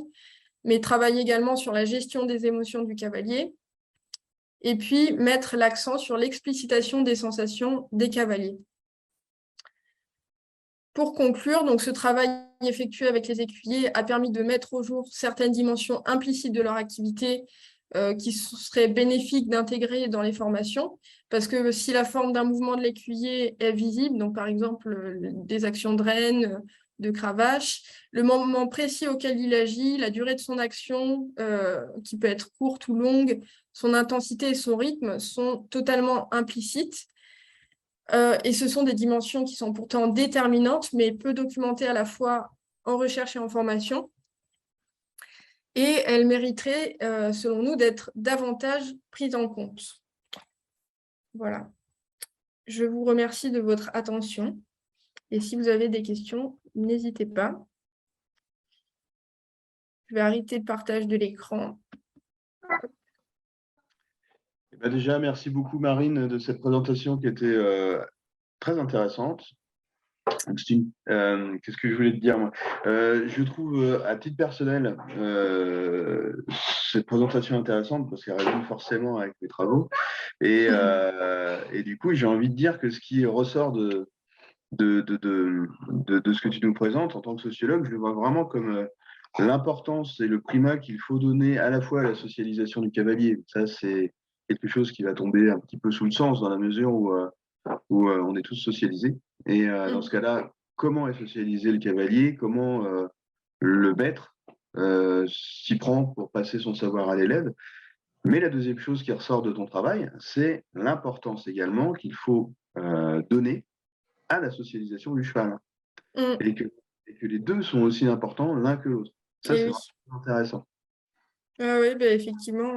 mais travailler également sur la gestion des émotions du cavalier, et puis mettre l'accent sur l'explicitation des sensations des cavaliers. Pour conclure, donc, ce travail effectué avec les écuyers a permis de mettre au jour certaines dimensions implicites de leur activité qui seraient bénéfiques d'intégrer dans les formations, parce que si la forme d'un mouvement de l'écuyer est visible, donc par exemple des actions de renne, de cravache, le moment précis auquel il agit, la durée de son action, qui peut être courte ou longue, son intensité et son rythme sont totalement implicites. Et ce sont des dimensions qui sont pourtant déterminantes, mais peu documentées à la fois en recherche et en formation. Et elles mériteraient, selon nous, d'être davantage prises en compte. Voilà. Je vous remercie de votre attention. Et si vous avez des questions, n'hésitez pas. Je vais arrêter le partage de l'écran.
Déjà, merci beaucoup, Marine, de cette présentation qui était très intéressante. Qu'est-ce que je voulais te dire, moi je trouve, à titre personnel, cette présentation intéressante parce qu'elle résonne forcément avec mes travaux. Et du coup, j'ai envie de dire que ce qui ressort de ce que tu nous présentes en tant que sociologue, je le vois vraiment comme l'importance et le primat qu'il faut donner à la fois à la socialisation du cavalier. Ça, c'est quelque chose qui va tomber un petit peu sous le sens dans la mesure où on est tous socialisés. Et dans ce cas-là, comment est socialisé le cavalier? Comment le maître s'y prend pour passer son savoir à l'élève? Mais la deuxième chose qui ressort de ton travail, c'est l'importance également qu'il faut donner à la socialisation du cheval. Et que les deux sont aussi importants l'un que l'autre. Ça, c'est vraiment intéressant.
Oui, effectivement.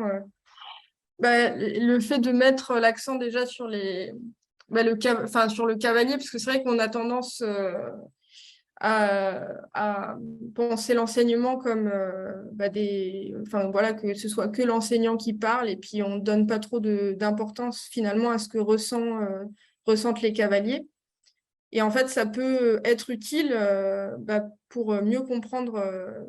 Le fait de mettre l'accent déjà sur sur le cavalier, parce que c'est vrai qu'on a tendance à penser l'enseignement comme que ce soit que l'enseignant qui parle, et puis on ne donne pas trop d'importance finalement à ce que ressentent les cavaliers. Et en fait, ça peut être utile pour mieux comprendre,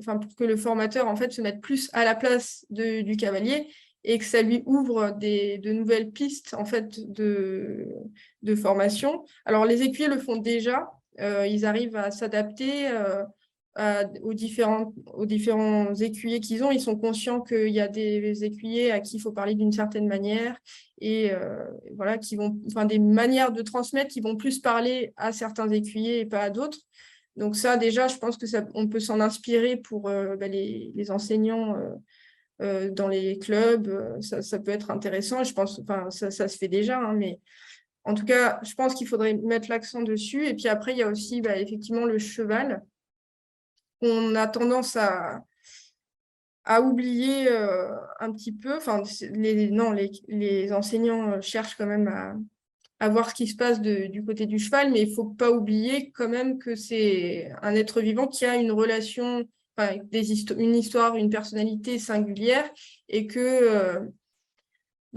pour que le formateur en fait se mette plus à la place du cavalier et que ça lui ouvre de nouvelles pistes en fait, de formation. Alors, les écuyers le font déjà. Ils arrivent à s'adapter aux différents écuyers qu'ils ont. Ils sont conscients qu'il y a des écuyers à qui il faut parler d'une certaine manière et voilà, des manières de transmettre qui vont plus parler à certains écuyers et pas à d'autres. Donc ça, déjà, je pense que on peut s'en inspirer pour les enseignants dans les clubs. Ça peut être intéressant. Je pense, ça se fait déjà, hein, mais en tout cas, je pense qu'il faudrait mettre l'accent dessus. Et puis après, il y a aussi effectivement le cheval. On a tendance à oublier un petit peu. Enfin, les enseignants cherchent quand même à voir ce qui se passe du côté du cheval, mais il ne faut pas oublier quand même que c'est un être vivant qui a une relation, une histoire, une personnalité singulière, et que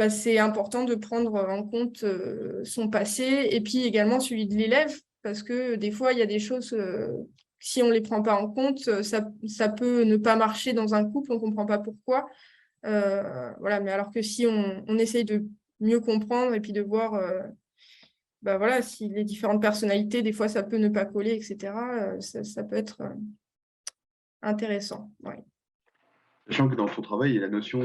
c'est important de prendre en compte son passé, et puis également celui de l'élève, parce que des fois, il y a des choses, si on ne les prend pas en compte, ça peut ne pas marcher dans un couple, on ne comprend pas pourquoi. Voilà, mais alors que si on essaye de mieux comprendre et puis de voir si les différentes personnalités, des fois, ça peut ne pas coller, etc., ça peut être intéressant. Ouais.
Sachant que dans ton travail, il y a la notion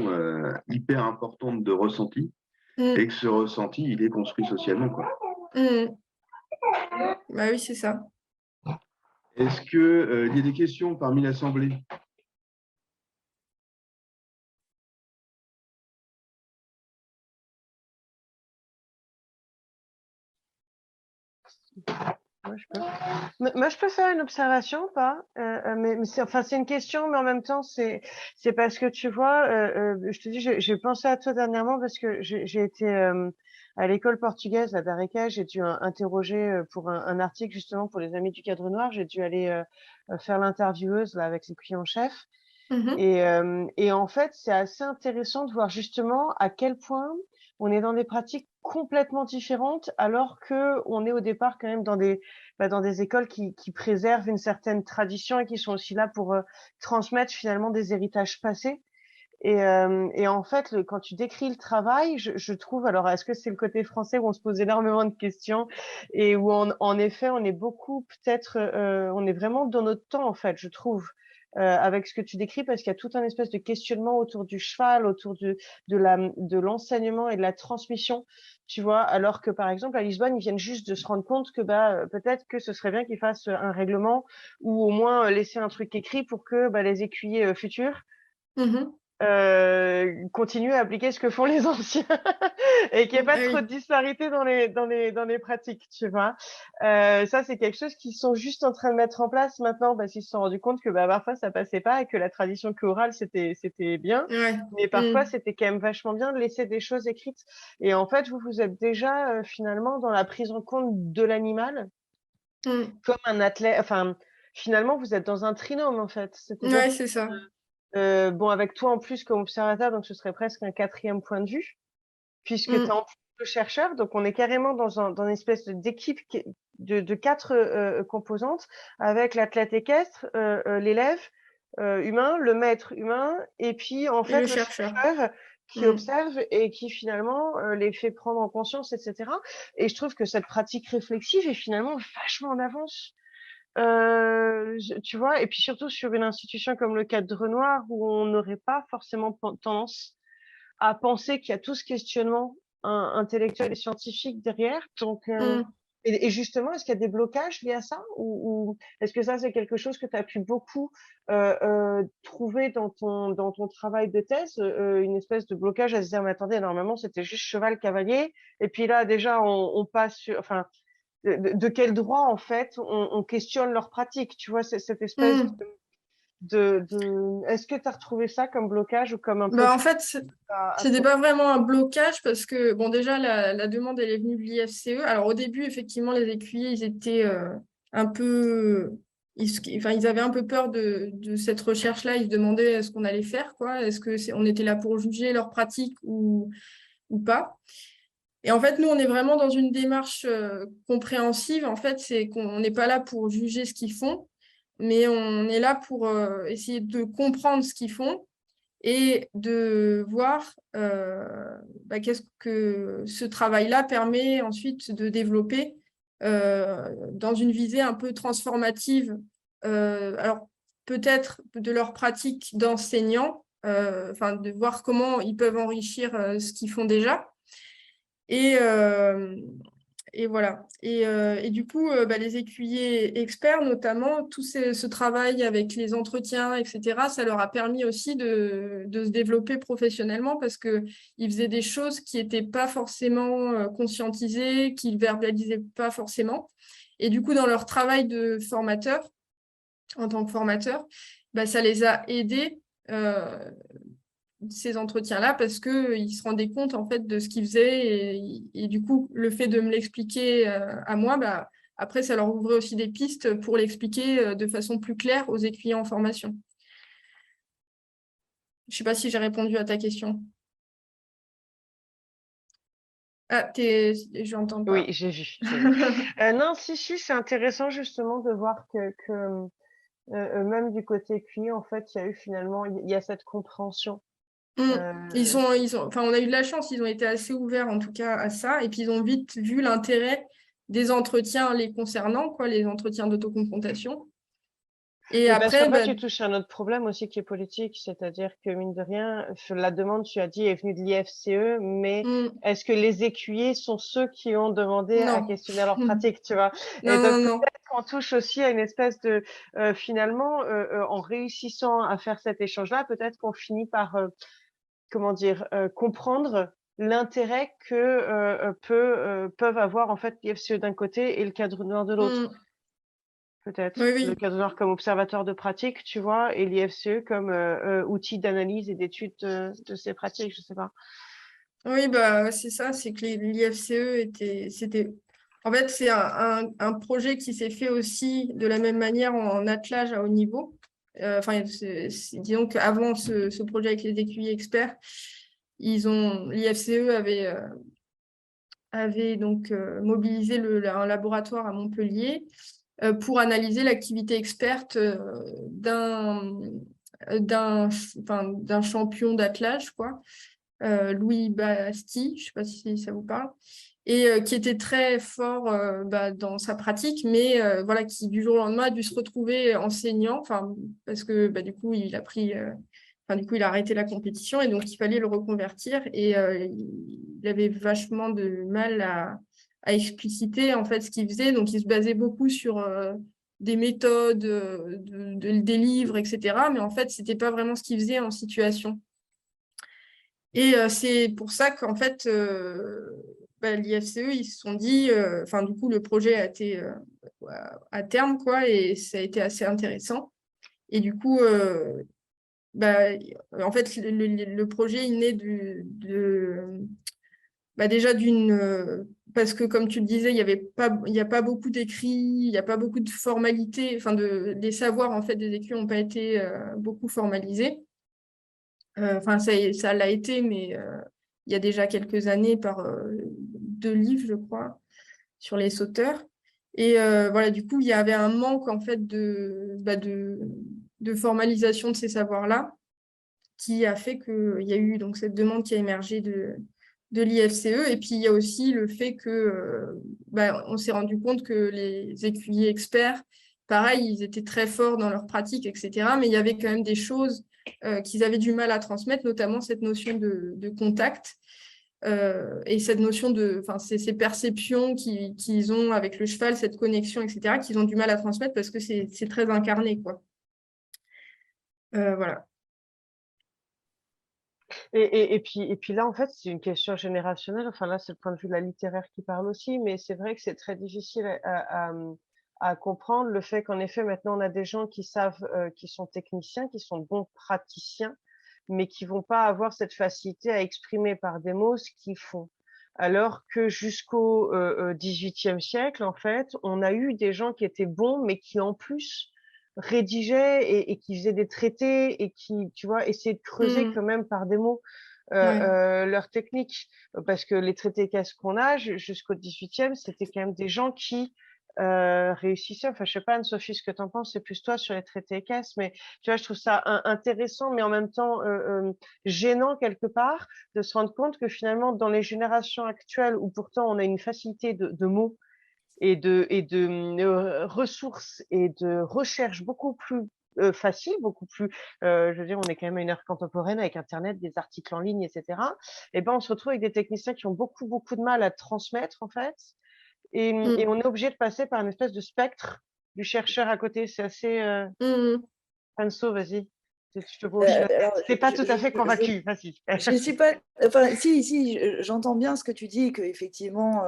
hyper importante de ressenti, et que ce ressenti, il est construit socialement, quoi.
Bah oui, c'est ça.
Est-ce qu'il y a des questions parmi l'Assemblée?
Moi, je peux faire une observation ou pas? Mais c'est une question, mais en même temps, c'est parce que tu vois, je te dis, j'ai pensé à toi dernièrement parce que j'ai été à l'école portugaise à Dareka, j'ai dû interroger pour un article justement pour les Amis du Cadre Noir, j'ai dû aller faire l'intervieweuse là avec les clients en chef. Et en fait, c'est assez intéressant de voir justement à quel point on est dans des pratiques complètement différentes, alors que on est au départ quand même dans des écoles qui préservent une certaine tradition et qui sont aussi là pour transmettre finalement des héritages passés. Et en fait, quand tu décris le travail, je trouve, alors est-ce que c'est le côté français où on se pose énormément de questions et où en effet on est beaucoup peut-être, on est vraiment dans notre temps en fait, je trouve. Avec ce que tu décris, parce qu'il y a tout un espèce de questionnement autour du cheval, autour de l'enseignement et de la transmission, tu vois, alors que par exemple à Lisbonne, ils viennent juste de se rendre compte que peut-être que ce serait bien qu'ils fassent un règlement ou au moins laisser un truc écrit pour que les écuyers futurs continuent à appliquer ce que font les anciens et qu'il n'y ait pas trop de disparité dans les pratiques, tu vois. Ça, c'est quelque chose qu'ils sont juste en train de mettre en place maintenant parce qu'ils se sont rendus compte que parfois ça passait pas et que la tradition chorale c'était bien, mais parfois c'était quand même vachement bien de laisser des choses écrites. Et en fait, vous êtes déjà finalement dans la prise en compte de l'animal comme un athlète. Enfin, finalement, vous êtes dans un trinôme en fait.
Ouais, c'est ça.
Bon, avec toi en plus comme observateur, donc ce serait presque un 4e point de vue, puisque tu es en plus le chercheur, donc on est carrément dans une espèce d'équipe de 4 composantes, avec l'athlète équestre, l'élève humain, le maître humain, et puis en fait le chercheur qui observe et qui finalement les fait prendre en conscience, etc. Et je trouve que cette pratique réflexive est finalement vachement en avance. Tu vois, et puis surtout sur une institution comme le Cadre Noir où on n'aurait pas forcément tendance à penser qu'il y a tout ce questionnement intellectuel et scientifique derrière. Donc, et justement, est-ce qu'il y a des blocages liés à ça ou est-ce que ça, c'est quelque chose que tu as pu beaucoup trouver dans ton travail de thèse, une espèce de blocage à se dire, mais attendez, normalement, c'était juste cheval-cavalier, et puis là, déjà, on passe sur... Enfin, de quel droit, en fait, on questionne leur pratique, tu vois, cette espèce Est-ce que tu as retrouvé ça comme blocage ou comme un peu...
En fait, c'était pas vraiment un blocage parce que, bon, déjà, la demande, elle est venue de l'IFCE. Alors, au début, effectivement, les écuyers, ils étaient un peu... Ils avaient un peu peur de cette recherche-là. Ils se demandaient ce qu'on allait faire, quoi. Est-ce qu'on était là pour juger leur pratique ou pas? Et en fait, nous, on est vraiment dans une démarche compréhensive. En fait, c'est qu'on n'est pas là pour juger ce qu'ils font, mais on est là pour essayer de comprendre ce qu'ils font et de voir qu'est-ce que ce travail-là permet ensuite de développer dans une visée un peu transformative, alors peut-être de leur pratique d'enseignants, de voir comment ils peuvent enrichir ce qu'ils font déjà. Et voilà. Et du coup, les écuyers experts, notamment, tout ce travail avec les entretiens, etc., ça leur a permis aussi de se développer professionnellement parce qu'ils faisaient des choses qui n'étaient pas forcément conscientisées, qu'ils ne verbalisaient pas forcément. Et du coup, dans leur travail de formateur, en tant que formateur, ça les a aidés ces entretiens-là parce qu'ils se rendaient compte en fait de ce qu'ils faisaient et du coup le fait de me l'expliquer à moi, après ça leur ouvrait aussi des pistes pour l'expliquer de façon plus claire aux écuyers en formation. Je ne sais pas si j'ai répondu à ta question. Ah, j'entends pas.
Oui, j'ai vu. Non, si, c'est intéressant justement de voir que même du côté QI, en fait, il y a eu finalement, il y a cette compréhension.
On a eu de la chance, ils ont été assez ouverts en tout cas à ça, et puis ils ont vite vu l'intérêt des entretiens les concernant, quoi, les entretiens d'autoconfrontation. Et
parce
après,
qu'en fait, tu touches à un autre problème aussi qui est politique, c'est-à-dire que mine de rien, la demande, tu as dit, est venue de l'IFCE, mais est-ce que les écuyers sont ceux qui ont demandé à questionner leur pratique, tu vois? Et donc peut-être qu'on touche aussi à une espèce de, finalement, en réussissant à faire cet échange-là, peut-être qu'on finit par comprendre l'intérêt que peuvent avoir en fait l'IFCE d'un côté et le cadre noir de l'autre. Peut-être.
Oui.
Le cadre noir comme observateur de pratique, tu vois, et l'IFCE comme outil d'analyse et d'étude de ces pratiques, je sais pas.
Oui, c'est ça, c'est que l'IFCE c'était. En fait, c'est un projet qui s'est fait aussi de la même manière en attelage à haut niveau. Disons qu'avant ce projet avec les écuyers experts, l'IFCE avait donc mobilisé un laboratoire à Montpellier pour analyser l'activité experte d'un champion d'attelage, quoi, Louis Bastille, je ne sais pas si ça vous parle, et qui était très fort dans sa pratique, mais qui du jour au lendemain a dû se retrouver enseignant, parce que du coup il a pris, du coup il a arrêté la compétition et donc il fallait le reconvertir et il avait vachement de mal à expliciter en fait ce qu'il faisait, donc il se basait beaucoup sur des méthodes, des livres, etc. Mais en fait c'était pas vraiment ce qu'il faisait en situation. Et c'est pour ça qu'en fait, l'IFCE, ils se sont dit, du coup, le projet a été à terme, quoi, et ça a été assez intéressant. Et du coup, en fait, le projet, il naît déjà parce que, comme tu le disais, il n'y a pas beaucoup d'écrits, il n'y a pas beaucoup de formalités, les savoirs, en fait, des écrits n'ont pas été beaucoup formalisés. Ça l'a été, mais il y a déjà quelques années par 2 livres, je crois, sur les sauteurs. Et du coup, il y avait un manque en fait de formalisation de ces savoirs-là qui a fait qu'il y a eu donc cette demande qui a émergé de l'IFCE. Et puis, il y a aussi le fait que on s'est rendu compte que les écuyers experts, pareil, ils étaient très forts dans leur pratique, etc. Mais il y avait quand même des choses qu'ils avaient du mal à transmettre, notamment cette notion de contact et cette notion ces perceptions qu'ils ont avec le cheval, cette connexion, etc., qu'ils ont du mal à transmettre parce que c'est très incarné, quoi. Voilà.
Et puis là, en fait, c'est une question générationnelle. Enfin, là, c'est le point de vue de la littéraire qui parle aussi, mais c'est vrai que c'est très difficile à comprendre le fait qu'en effet, maintenant, on a des gens qui savent, qui sont techniciens, qui sont bons praticiens, mais qui vont pas avoir cette facilité à exprimer par des mots ce qu'ils font. Alors que jusqu'au XVIIIe siècle, en fait, on a eu des gens qui étaient bons, mais qui en plus rédigeaient et qui faisaient des traités et qui, tu vois, essayaient de creuser quand même par des mots leur technique. Parce que les traités qu'est-ce qu'on a jusqu'au XVIIIe, c'était quand même des gens qui réussissait. Enfin, je sais pas, Anne-Sophie, ce que tu en penses, c'est plus toi sur les traités équestres, mais tu vois, je trouve ça intéressant, mais en même temps gênant quelque part, de se rendre compte que finalement, dans les générations actuelles, où pourtant on a une facilité de mots et de ressources et de recherche beaucoup plus facile, beaucoup plus, je veux dire, on est quand même à une ère contemporaine avec Internet, des articles en ligne, etc. Et ben, on se retrouve avec des techniciens qui ont beaucoup, beaucoup de mal à transmettre, en fait. Et on est obligé de passer par une espèce de spectre du chercheur à côté. C'est assez... Anso, vas-y. Je te vois hocher la
Alors,
tête. T'es pas tout à fait convaincu. Vas-y.
je ne suis pas. Enfin, si, j'entends bien ce que tu dis, qu'effectivement,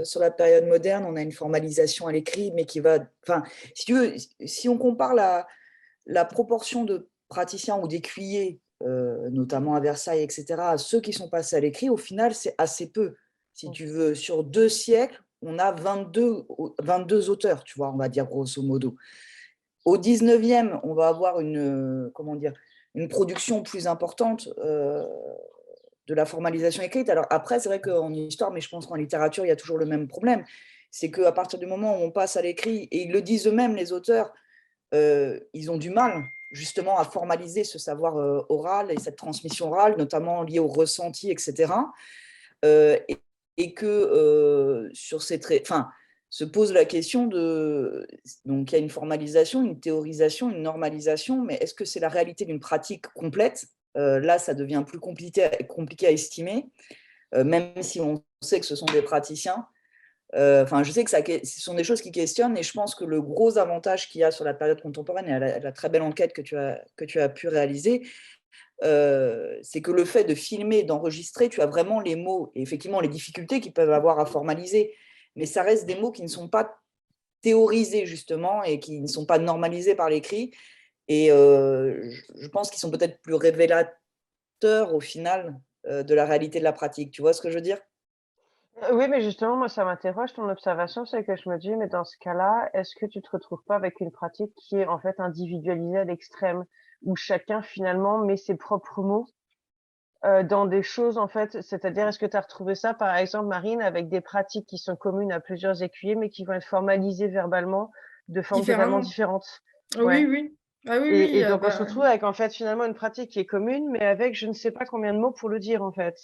sur la période moderne, on a une formalisation à l'écrit, mais qui va. Enfin, si tu veux, si on compare la proportion de praticiens ou d'écuyers, notamment à Versailles, etc., à ceux qui sont passés à l'écrit, au final, c'est assez peu. Si tu veux, sur 2 siècles, on a 22 auteurs, tu vois, on va dire grosso modo. Au 19e, on va avoir comment dire, une production plus importante de la formalisation écrite. Alors après, c'est vrai qu'en histoire, mais je pense qu'en littérature, il y a toujours le même problème. C'est qu'à partir du moment où on passe à l'écrit, et ils le disent eux-mêmes, les auteurs, ils ont du mal justement à formaliser ce savoir oral et cette transmission orale, notamment liée au ressenti, etc. Et que sur ces traits, enfin, se pose la question de, donc il y a une formalisation, une théorisation, une normalisation, mais est-ce que c'est la réalité d'une pratique complète? Là, ça devient plus compliqué à estimer, même si on sait que ce sont des praticiens. Enfin, je sais que ce sont des choses qui questionnent, et je pense que le gros avantage qu'il y a sur la période contemporaine et à la très belle enquête que tu as pu réaliser, c'est que le fait de filmer, d'enregistrer, tu as vraiment les mots et effectivement les difficultés qu'ils peuvent avoir à formaliser, mais ça reste des mots qui ne sont pas théorisés justement et qui ne sont pas normalisés par l'écrit. Et je pense qu'ils sont peut-être plus révélateurs au final de la réalité de la pratique. Tu vois ce que je veux dire?
Oui, mais justement, moi, ça m'interroge ton observation, c'est que je me dis, mais dans ce cas-là, est-ce que tu te retrouves pas avec une pratique qui est en fait individualisée à l'extrême, où chacun finalement met ses propres mots dans des choses en fait, c'est-à-dire est-ce que tu as retrouvé ça par exemple, Marine, avec des pratiques qui sont communes à plusieurs écuyers, mais qui vont être formalisées verbalement de formes totalement
Différemment.
différentes?
Oui,
Ouais.
oui. Ah oui, oui.
Et donc on se retrouve avec en fait finalement une pratique qui est commune, mais avec je ne sais pas combien de mots pour le dire en fait.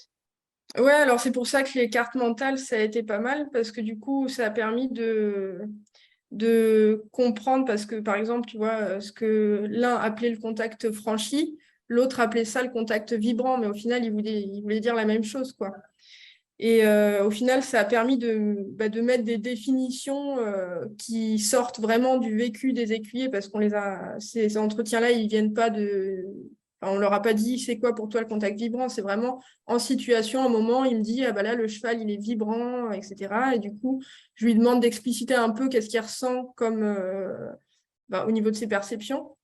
Ouais, alors c'est pour ça que les cartes mentales, ça a été pas mal, parce que du coup, ça a permis de comprendre, parce que par exemple, tu vois, ce que l'un appelait le contact franchi, l'autre appelait ça le contact vibrant, mais au final, il voulait dire la même chose, quoi. Et au final, ça a permis de mettre des définitions qui sortent vraiment du vécu des écuyers, parce qu'on ces entretiens-là, ils viennent pas enfin, on leur a pas dit c'est quoi pour toi le contact vibrant, c'est vraiment en situation, à un moment, il me dit ah bah là le cheval il est vibrant, etc. Et du coup, je lui demande d'expliciter un peu qu'est-ce qu'il ressent comme au niveau de ses perceptions.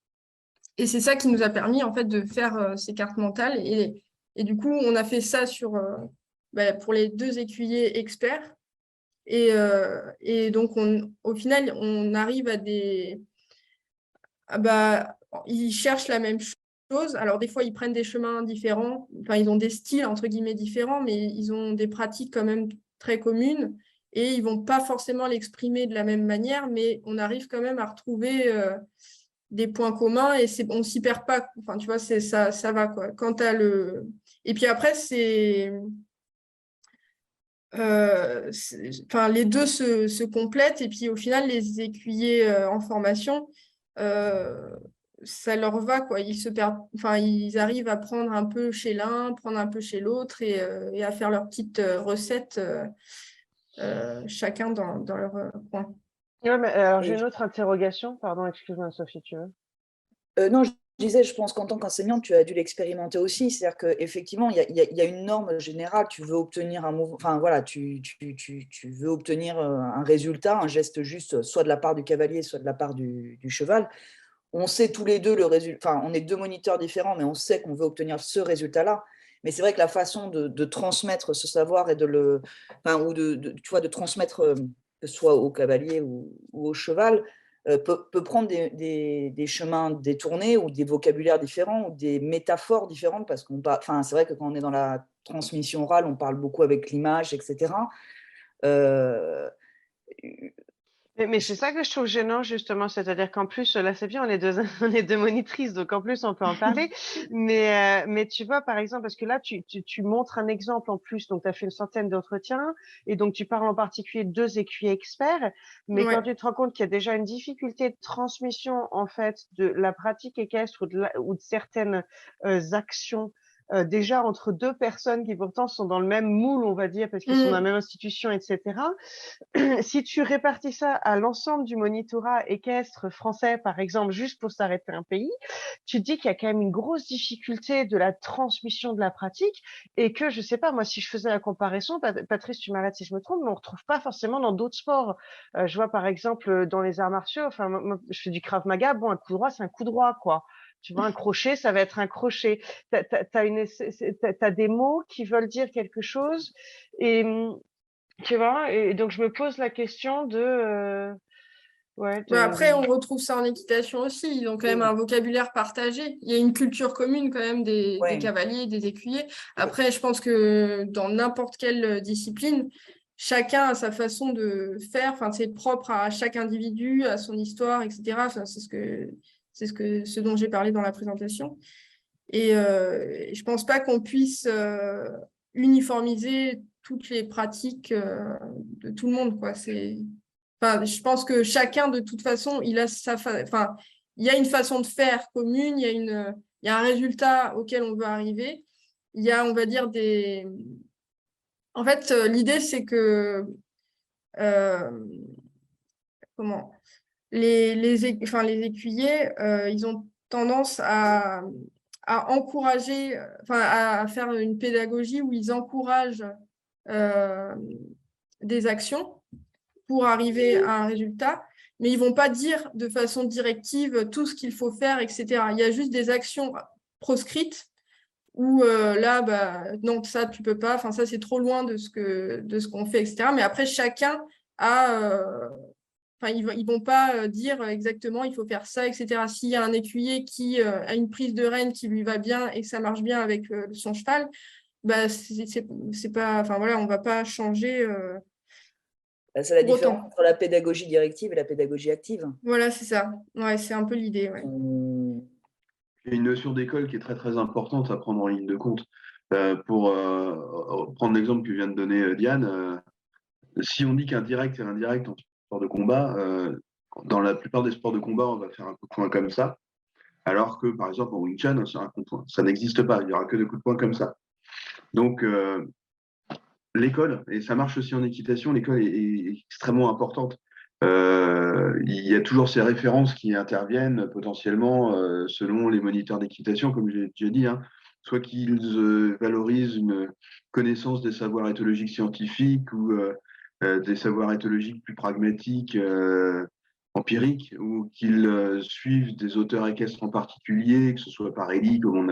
Et c'est ça qui nous a permis en fait de faire ces cartes mentales. Et du coup, on a fait ça pour les 2 écuyers experts. Et donc, au final, on arrive à ils cherchent la même chose. Alors, des fois, ils prennent des chemins différents. Enfin, ils ont des styles, entre guillemets, différents, mais ils ont des pratiques quand même très communes. Et ils vont pas forcément l'exprimer de la même manière, mais on arrive quand même à retrouver des points communs et on s'y perd pas. Enfin, tu vois, ça va, quoi. Et puis après, enfin, les deux se complètent, et puis au final, les écuyers en formation, ça leur va, quoi. Ils se perdent, enfin, ils arrivent à prendre un peu chez l'un, prendre un peu chez l'autre, et à faire leurs petites recettes, chacun dans leur coin.
Ouais, mais alors j'ai
Et
une autre interrogation, pardon, excuse-moi Sophie, tu veux.
non, je disais, je pense qu'en tant qu'enseignante, tu as dû l'expérimenter aussi. C'est-à-dire qu'effectivement, il y a une norme générale. Tu veux obtenir un mouvement, enfin voilà, tu veux obtenir un résultat, un geste juste, soit de la part du cavalier, soit de la part du cheval. On sait tous les deux le résultat, enfin, on est 2 moniteurs différents, mais on sait qu'on veut obtenir ce résultat-là. Mais c'est vrai que la façon de transmettre ce savoir et enfin, ou tu vois, de transmettre, que ce soit au cavalier ou au cheval, peut prendre des chemins détournés ou des vocabulaires différents ou des métaphores différentes, parce enfin, c'est vrai que quand on est dans la transmission orale, on parle beaucoup avec l'image, etc.
Mais c'est ça que je trouve gênant, justement. C'est-à-dire qu'en plus, là, c'est bien, on est deux, on est deux monitrices, donc en plus, on peut en parler. Mais tu vois, par exemple, parce que là, tu montres un exemple en plus. Donc, tu as fait une centaine d'entretiens et donc tu parles en particulier de 2 écuyers experts. Mais quand
Ouais.
tu te rends compte qu'il y a déjà une difficulté de transmission, en fait, de la pratique équestre ou de certaines actions déjà entre 2 personnes qui pourtant sont dans le même moule, on va dire, parce qu'ils sont dans la
Mm.
même institution, etc. Si tu répartis ça à l'ensemble du monitorat équestre français, par exemple, juste pour s'arrêter un pays, tu te dis qu'il y a quand même une grosse difficulté de la transmission de la pratique et que, je sais pas, moi, si je faisais la comparaison, Patrice, tu m'arrêtes si je me trompe, mais on retrouve pas forcément dans d'autres sports. Je vois, par exemple, dans les arts martiaux, enfin, moi, je fais du Krav Maga, bon, un coup droit, c'est un coup droit, quoi. Tu vois, un crochet, ça va être un crochet. T'as des mots qui veulent dire quelque chose et, tu vois, et donc je me pose la question de, ouais,
Bah après, on retrouve ça en équitation aussi. Ils ont quand même
Oui,
un vocabulaire partagé. Il y a une culture commune quand même des
ouais.
cavaliers, des écuyers. Après, je pense que dans n'importe quelle discipline, chacun a sa façon de faire. Enfin, c'est propre à chaque individu, à son histoire, etc. Enfin, ce dont j'ai parlé dans la présentation. Et je pense pas qu'on puisse uniformiser toutes les pratiques de tout le monde, quoi. Enfin, je pense que chacun, de toute façon, enfin, il y a une façon de faire commune, il y a un résultat auquel on veut arriver. Il y a, on va dire, En fait, l'idée, c'est que euh, comment enfin, les écuyers, ils ont tendance à encourager, enfin, à faire une pédagogie où ils encouragent euh, des actions pour arriver à un résultat, mais ils vont pas dire de façon directive tout ce qu'il faut faire, etc. Il y a juste des actions proscrites où là, bah, non, ça, tu peux pas, enfin, ça, c'est trop loin de ce qu'on fait, etc. Mais après, chacun a... Enfin, ils vont pas dire exactement il faut faire ça, etc. S'il y a un écuyer qui a une prise de rêne qui lui va bien et que ça marche bien avec son cheval, bah, c'est pas... Enfin, voilà, on va pas changer
C'est la
pour
différence
autant.
entre la pédagogie directive et la pédagogie active.
Voilà, c'est ça. Ouais, c'est un peu l'idée, ouais.
Il y a une notion d'école qui est très très importante à prendre en ligne de compte. Pour prendre l'exemple que vient de donner Diane, si on dit qu'un direct et un indirect en sport de combat, dans la plupart des sports de combat, on va faire un coup de poing comme ça, alors que par exemple en Wing Chun, c'est un coup de poing. Ça n'existe pas, il n'y aura que des coups de poing comme ça. Donc l'école, et ça marche aussi en équitation, l'école est extrêmement importante. Il y a toujours ces références qui interviennent potentiellement selon les moniteurs d'équitation, comme j'ai déjà dit, hein, soit qu'ils valorisent une connaissance des savoirs éthologiques scientifiques ou des savoirs éthologiques plus pragmatiques, empiriques, ou qu'ils suivent des auteurs équestres en particulier, que ce soit par Elie, comme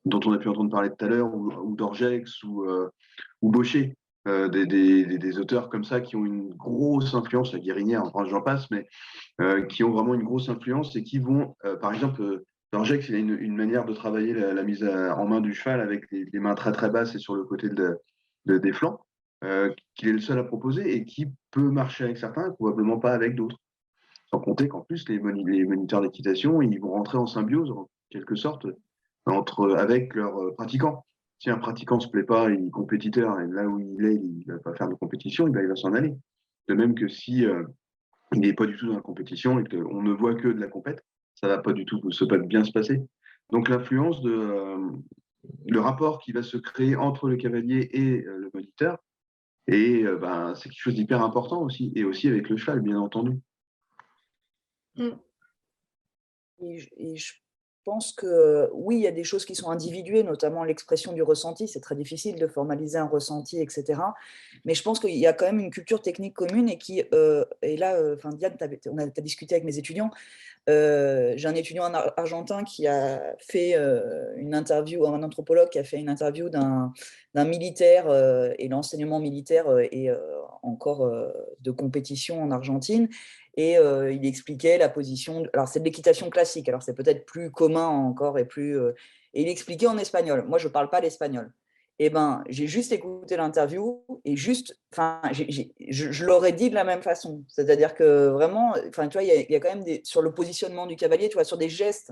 dont on a pu entendre parler tout à l'heure, ou d'Orgex, ou Baucher, des auteurs comme ça qui ont une grosse influence, la Guérinière, enfin j'en passe, mais qui ont vraiment une grosse influence et qui vont, par exemple, Dorjex, il a une manière de travailler la mise en main du cheval avec les mains très très basses et sur le côté des flancs, qu'il est le seul à proposer et qui peut marcher avec certains et probablement pas avec d'autres. Sans compter qu'en plus, les moniteurs d'équitation, ils vont rentrer en symbiose, en quelque sorte, avec leurs pratiquants. Si un pratiquant ne se plaît pas, il est compétiteur, et là où il est, il ne va pas faire de compétition, il va s'en aller. De même que si il n'est pas du tout dans la compétition et qu'on ne voit que de la compète, ça va pas du tout bien se passer. Donc l'influence le rapport qui va se créer entre le cavalier et le moniteur, et ben, c'est quelque chose d'hyper important aussi, et aussi avec le cheval, bien entendu.
Mm.
Et je pense que oui, il y a des choses qui sont individuées, notamment l'expression du ressenti. C'est très difficile de formaliser un ressenti, etc. Mais je pense qu'il y a quand même une culture technique commune et là, Diane, tu as discuté avec mes étudiants. J'ai un étudiant argentin qui a fait une interview, un anthropologue qui a fait une interview d'un militaire et l'enseignement militaire est encore de compétition en Argentine. Et il expliquait la position. Alors, c'est de l'équitation classique, alors c'est peut-être plus commun encore et il expliquait en espagnol. Moi, je ne parle pas l'espagnol. eh ben, j'ai juste écouté l'interview et je l'aurais dit de la même façon. C'est-à-dire que vraiment, tu vois, il y a quand même sur le positionnement du cavalier, tu vois, sur des gestes.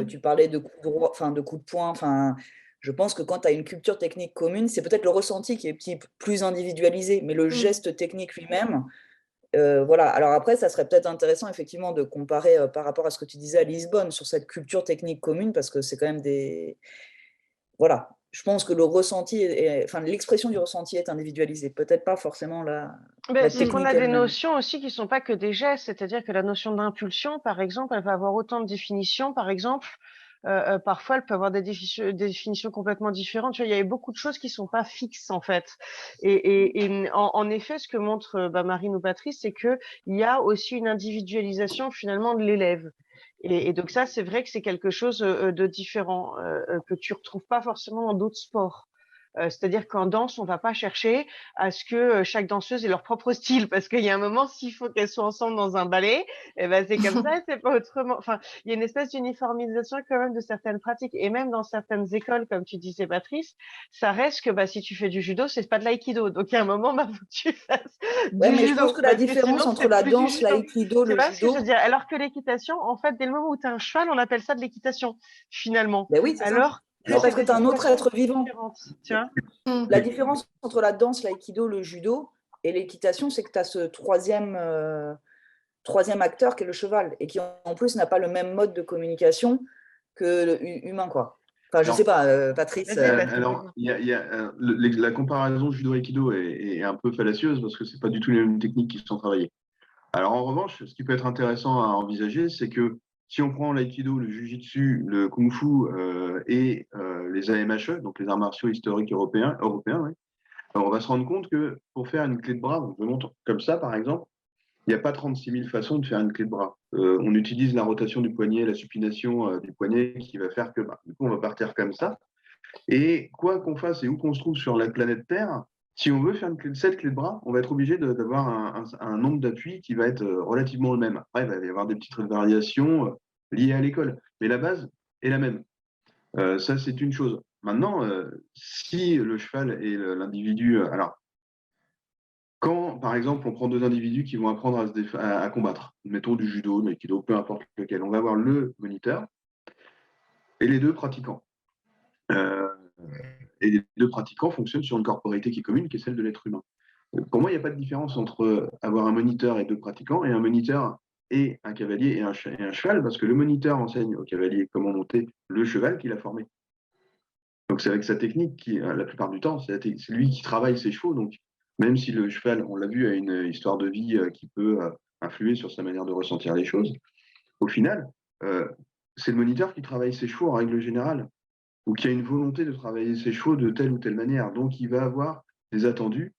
Tu parlais de coups droit, de coups de poing. Je pense que quand tu as une culture technique commune, c'est peut-être le ressenti qui est plus individualisé, mais le geste technique lui-même, voilà. Alors après, ça serait peut-être intéressant effectivement de comparer par rapport à ce que tu disais à Lisbonne sur cette culture technique commune, parce que c'est quand même des... Voilà. Je pense que le ressenti, l'expression du ressenti est individualisée. Peut-être pas forcément la
C'est qu'on
technique
a des
elle-même.
notions aussi qui ne sont pas que des gestes, c'est-à-dire que la notion d'impulsion, par exemple, elle va avoir autant de définitions, par exemple. Parfois, elle peut avoir des définitions complètement différentes. Tu vois, il y a beaucoup de choses qui sont pas fixes, en fait. Et en effet, ce que montre Marine ou Patrice, c'est qu'il y a aussi une individualisation, finalement, de l'élève. Et donc ça, c'est vrai que c'est quelque chose de différent que tu retrouves pas forcément dans d'autres sports. C'est-à-dire qu'en danse, on va pas chercher à ce que chaque danseuse ait leur propre style, parce qu'il y a un moment, s'il faut qu'elles soient ensemble dans un ballet, eh ben c'est comme ça, c'est pas autrement. Enfin, il y a une espèce d'uniformisation quand même de certaines pratiques, et même dans certaines écoles, comme tu disais, Patrice, ça reste que si tu fais du judo, c'est pas de l'aïkido. Donc il y a un moment, faut que tu fasses
Ouais,
du
mais je pense
judo,
que la
parce que
différence
sinon
entre
c'est
la
plus du
danse,
judo.
l'aïkido,
C'est
le
pas ce que je veux
judo,
dire. Alors que l'équitation, en fait, dès le moment où tu as un cheval, on appelle ça de l'équitation, finalement.
ben oui, c'est ça.
Alors que
C'est
c'est
parce que
des
tu as un autre
situations
être vivant.
différentes, tu vois.
La différence entre la danse, l'aïkido, le judo et l'équitation, c'est que tu as ce troisième acteur qui est le cheval et qui en plus n'a pas le même mode de communication que l'humain, quoi. Enfin, je sais pas, Patrice.
Vas-y, Patrice.
Alors, la comparaison judo-aikido est un peu fallacieuse parce que c'est pas du tout les mêmes techniques qui sont travaillées. Alors, en revanche, ce qui peut être intéressant à envisager, c'est que si on prend l'aïkido, le jujitsu, le kung-fu et les AMHE, donc les arts martiaux historiques européens, ouais, on va se rendre compte que pour faire une clé de bras, donc je montre comme ça par exemple, il n'y a pas 36 000 façons de faire une clé de bras. On utilise la rotation du poignet, la supination du poignet qui va faire que du coup on va partir comme ça. Et quoi qu'on fasse et où qu'on se trouve sur la planète Terre, si on veut faire cette clé de bras, on va être obligé d'avoir un nombre d'appuis qui va être relativement le même. Après, il va y avoir des petites variations liées à l'école, mais la base est la même. Ça, c'est une chose. Maintenant, si le cheval et l'individu... alors, quand, par exemple, on prend deux individus qui vont apprendre à combattre, mettons du judo, mais l'aïkido, peu importe lequel, on va avoir le moniteur et les deux pratiquants. Euh, et les deux pratiquants fonctionnent sur une corporalité qui est commune, qui est celle de l'être humain. Pour moi, il n'y a pas de différence entre avoir un moniteur et deux pratiquants et un moniteur et un cavalier et un cheval, parce que le moniteur enseigne au cavalier comment monter le cheval qu'il a formé. Donc c'est avec sa technique qui, la plupart du temps, c'est lui qui travaille ses chevaux. Donc même si le cheval, on l'a vu, a une histoire de vie qui peut influer sur sa manière de ressentir les choses, au final, c'est le moniteur qui travaille ses chevaux en règle générale, ou qui a une volonté de travailler ses chevaux de telle ou telle manière. Donc il va avoir des attendus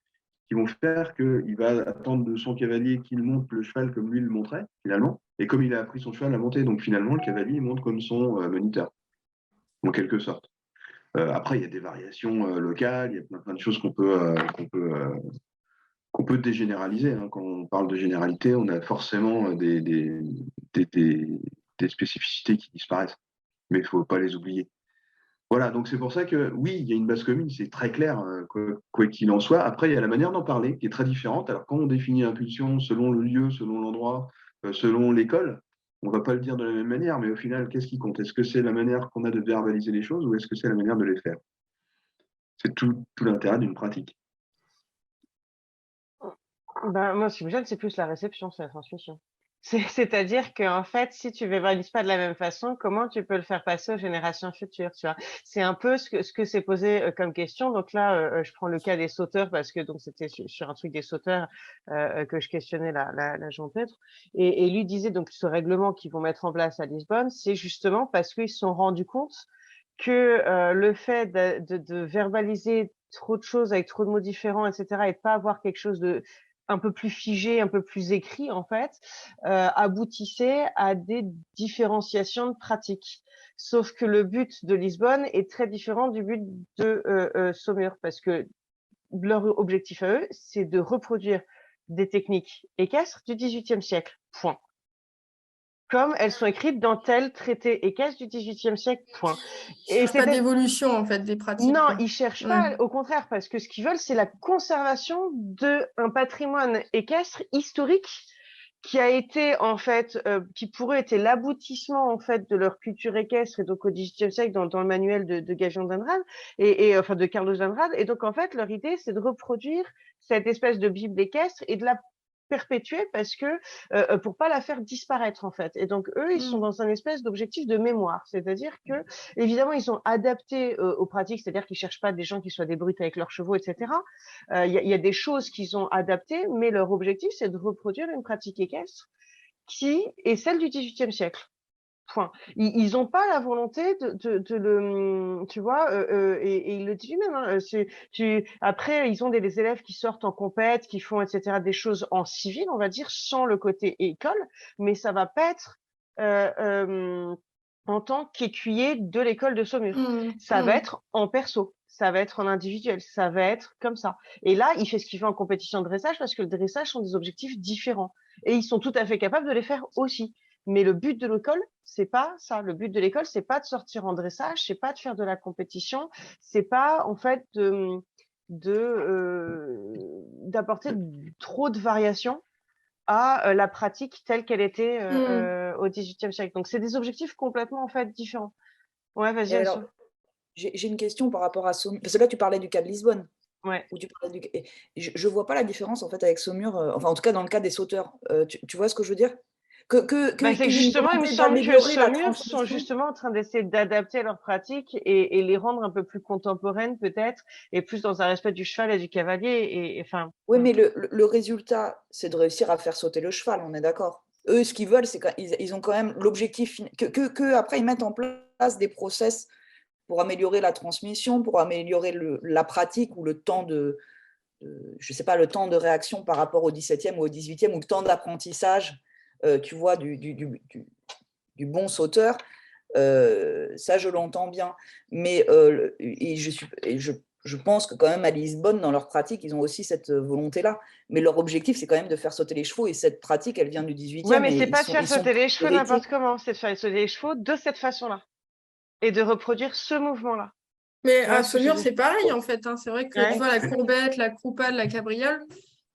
qui vont faire qu'il va attendre de son cavalier qu'il monte le cheval comme lui le montrait, finalement, et comme il a appris son cheval à monter. Donc finalement, le cavalier monte comme son moniteur, en quelque sorte. Après, il y a des variations locales, il y a plein de choses qu'on peut dégénéraliser, hein. Quand on parle de généralité, on a forcément des spécificités qui disparaissent, mais il ne faut pas les oublier. Voilà, donc c'est pour ça que oui, il y a une base commune, c'est très clair, quoi qu'il en soit. Après, il y a la manière d'en parler qui est très différente. Alors, quand on définit impulsion selon le lieu, selon l'endroit, selon l'école, on ne va pas le dire de la même manière, mais au final, qu'est-ce qui compte? Est-ce que c'est la manière qu'on a de verbaliser les choses ou est-ce que c'est la manière de les faire? C'est tout l'intérêt d'une pratique.
Moi, ce qui me gêne, c'est plus la réception, c'est la transmission. C'est-à-dire qu'en fait, si tu ne verbalises pas de la même façon, comment tu peux le faire passer aux générations futures, tu vois? C'est un peu ce que s'est posé comme question. Donc là, je prends le cas des sauteurs parce que donc c'était sur un truc des sauteurs que je questionnais la Jean-Pedre. Et lui disait donc ce règlement qu'ils vont mettre en place à Lisbonne, c'est justement parce qu'ils se sont rendus compte que le fait de verbaliser trop de choses avec trop de mots différents, etc., et de pas avoir quelque chose de un peu plus figé, un peu plus écrit, en fait, aboutissait à des différenciations de pratiques. Sauf que le but de Lisbonne est très différent du but de Saumur, parce que leur objectif à eux, c'est de reproduire des techniques équestres du XVIIIe siècle. Point. comme elles sont écrites dans tel traité équestre du XVIIIe siècle, point.
Il n'y a pas d'évolution, en fait, des pratiques.
Non,
quoi.
ils cherchent pas, au contraire, parce que ce qu'ils veulent, c'est la conservation d'un patrimoine équestre historique qui a été, en fait, qui pour eux était l'aboutissement, en fait, de leur culture équestre, et donc au XVIIIe siècle, dans le manuel de Gavion d'Andrade, enfin, de Carlos d'Andrade. Et donc, en fait, leur idée, c'est de reproduire cette espèce de Bible équestre et de la perpétuer parce que pour pas la faire disparaître en fait. Et donc eux, ils sont dans un espèce d'objectif de mémoire, c'est-à-dire que évidemment ils sont adaptés aux pratiques, c'est-à-dire qu'ils cherchent pas des gens qui soient des brutes avec leurs chevaux, etc. Il y a des choses qu'ils ont adaptées, mais leur objectif c'est de reproduire une pratique équestre qui est celle du XVIIIe siècle. Point. Ils n'ont pas la volonté de le, tu vois, et il le dit lui-même. Hein, après, ils ont des élèves qui sortent en compète, qui font, etc., des choses en civil, on va dire, sans le côté école, mais ça va pas être en tant qu'écuyer de l'école de Saumur. Ça va être en perso, ça va être en individuel, ça va être comme ça. Et là, il fait ce qu'il fait en compétition de dressage parce que le dressage sont des objectifs différents et ils sont tout à fait capables de les faire aussi. Mais le but de l'école, c'est pas ça. Le but de l'école, c'est pas de sortir en dressage, c'est pas de faire de la compétition, c'est pas en fait d'apporter trop de variations à la pratique telle qu'elle était au XVIIIe siècle. Donc c'est des objectifs complètement en fait différents. Ouais, vas-y.
Et alors, j'ai une question par rapport à Saumur, parce que là tu parlais du cas de Lisbonne.
Ouais.
Où tu parlais je vois pas la différence en fait avec Saumur, enfin en tout cas dans le cas des sauteurs. Tu vois ce que je veux dire?
C'est que justement, il me semble que Saumur sont justement en train d'essayer d'adapter leurs pratiques et les rendre un peu plus contemporaines peut-être, et plus dans un respect du cheval et du cavalier. Enfin.
Oui, mais le résultat, c'est de réussir à faire sauter le cheval, on est d'accord. Eux, ce qu'ils veulent, c'est qu'ils ont quand même l'objectif que après ils mettent en place des process pour améliorer la transmission, pour améliorer la pratique ou le temps je sais pas, le temps de réaction par rapport au 17e ou au 18e, ou le temps d'apprentissage, tu vois, du bon sauteur. Ça, je l'entends bien. Mais je pense que quand même à Lisbonne, dans leur pratique, ils ont aussi cette volonté-là. Mais leur objectif, c'est quand même de faire sauter les chevaux. Et cette pratique, elle vient du 18e.
Ouais, mais c'est pas de faire sauter les chevaux n'importe comment. C'est de faire sauter les chevaux de cette façon-là. Et de reproduire ce mouvement-là.
Mais à Saumur, c'est pareil en fait. Hein. C'est vrai que tu vois la courbette, la croupade, la cabriole,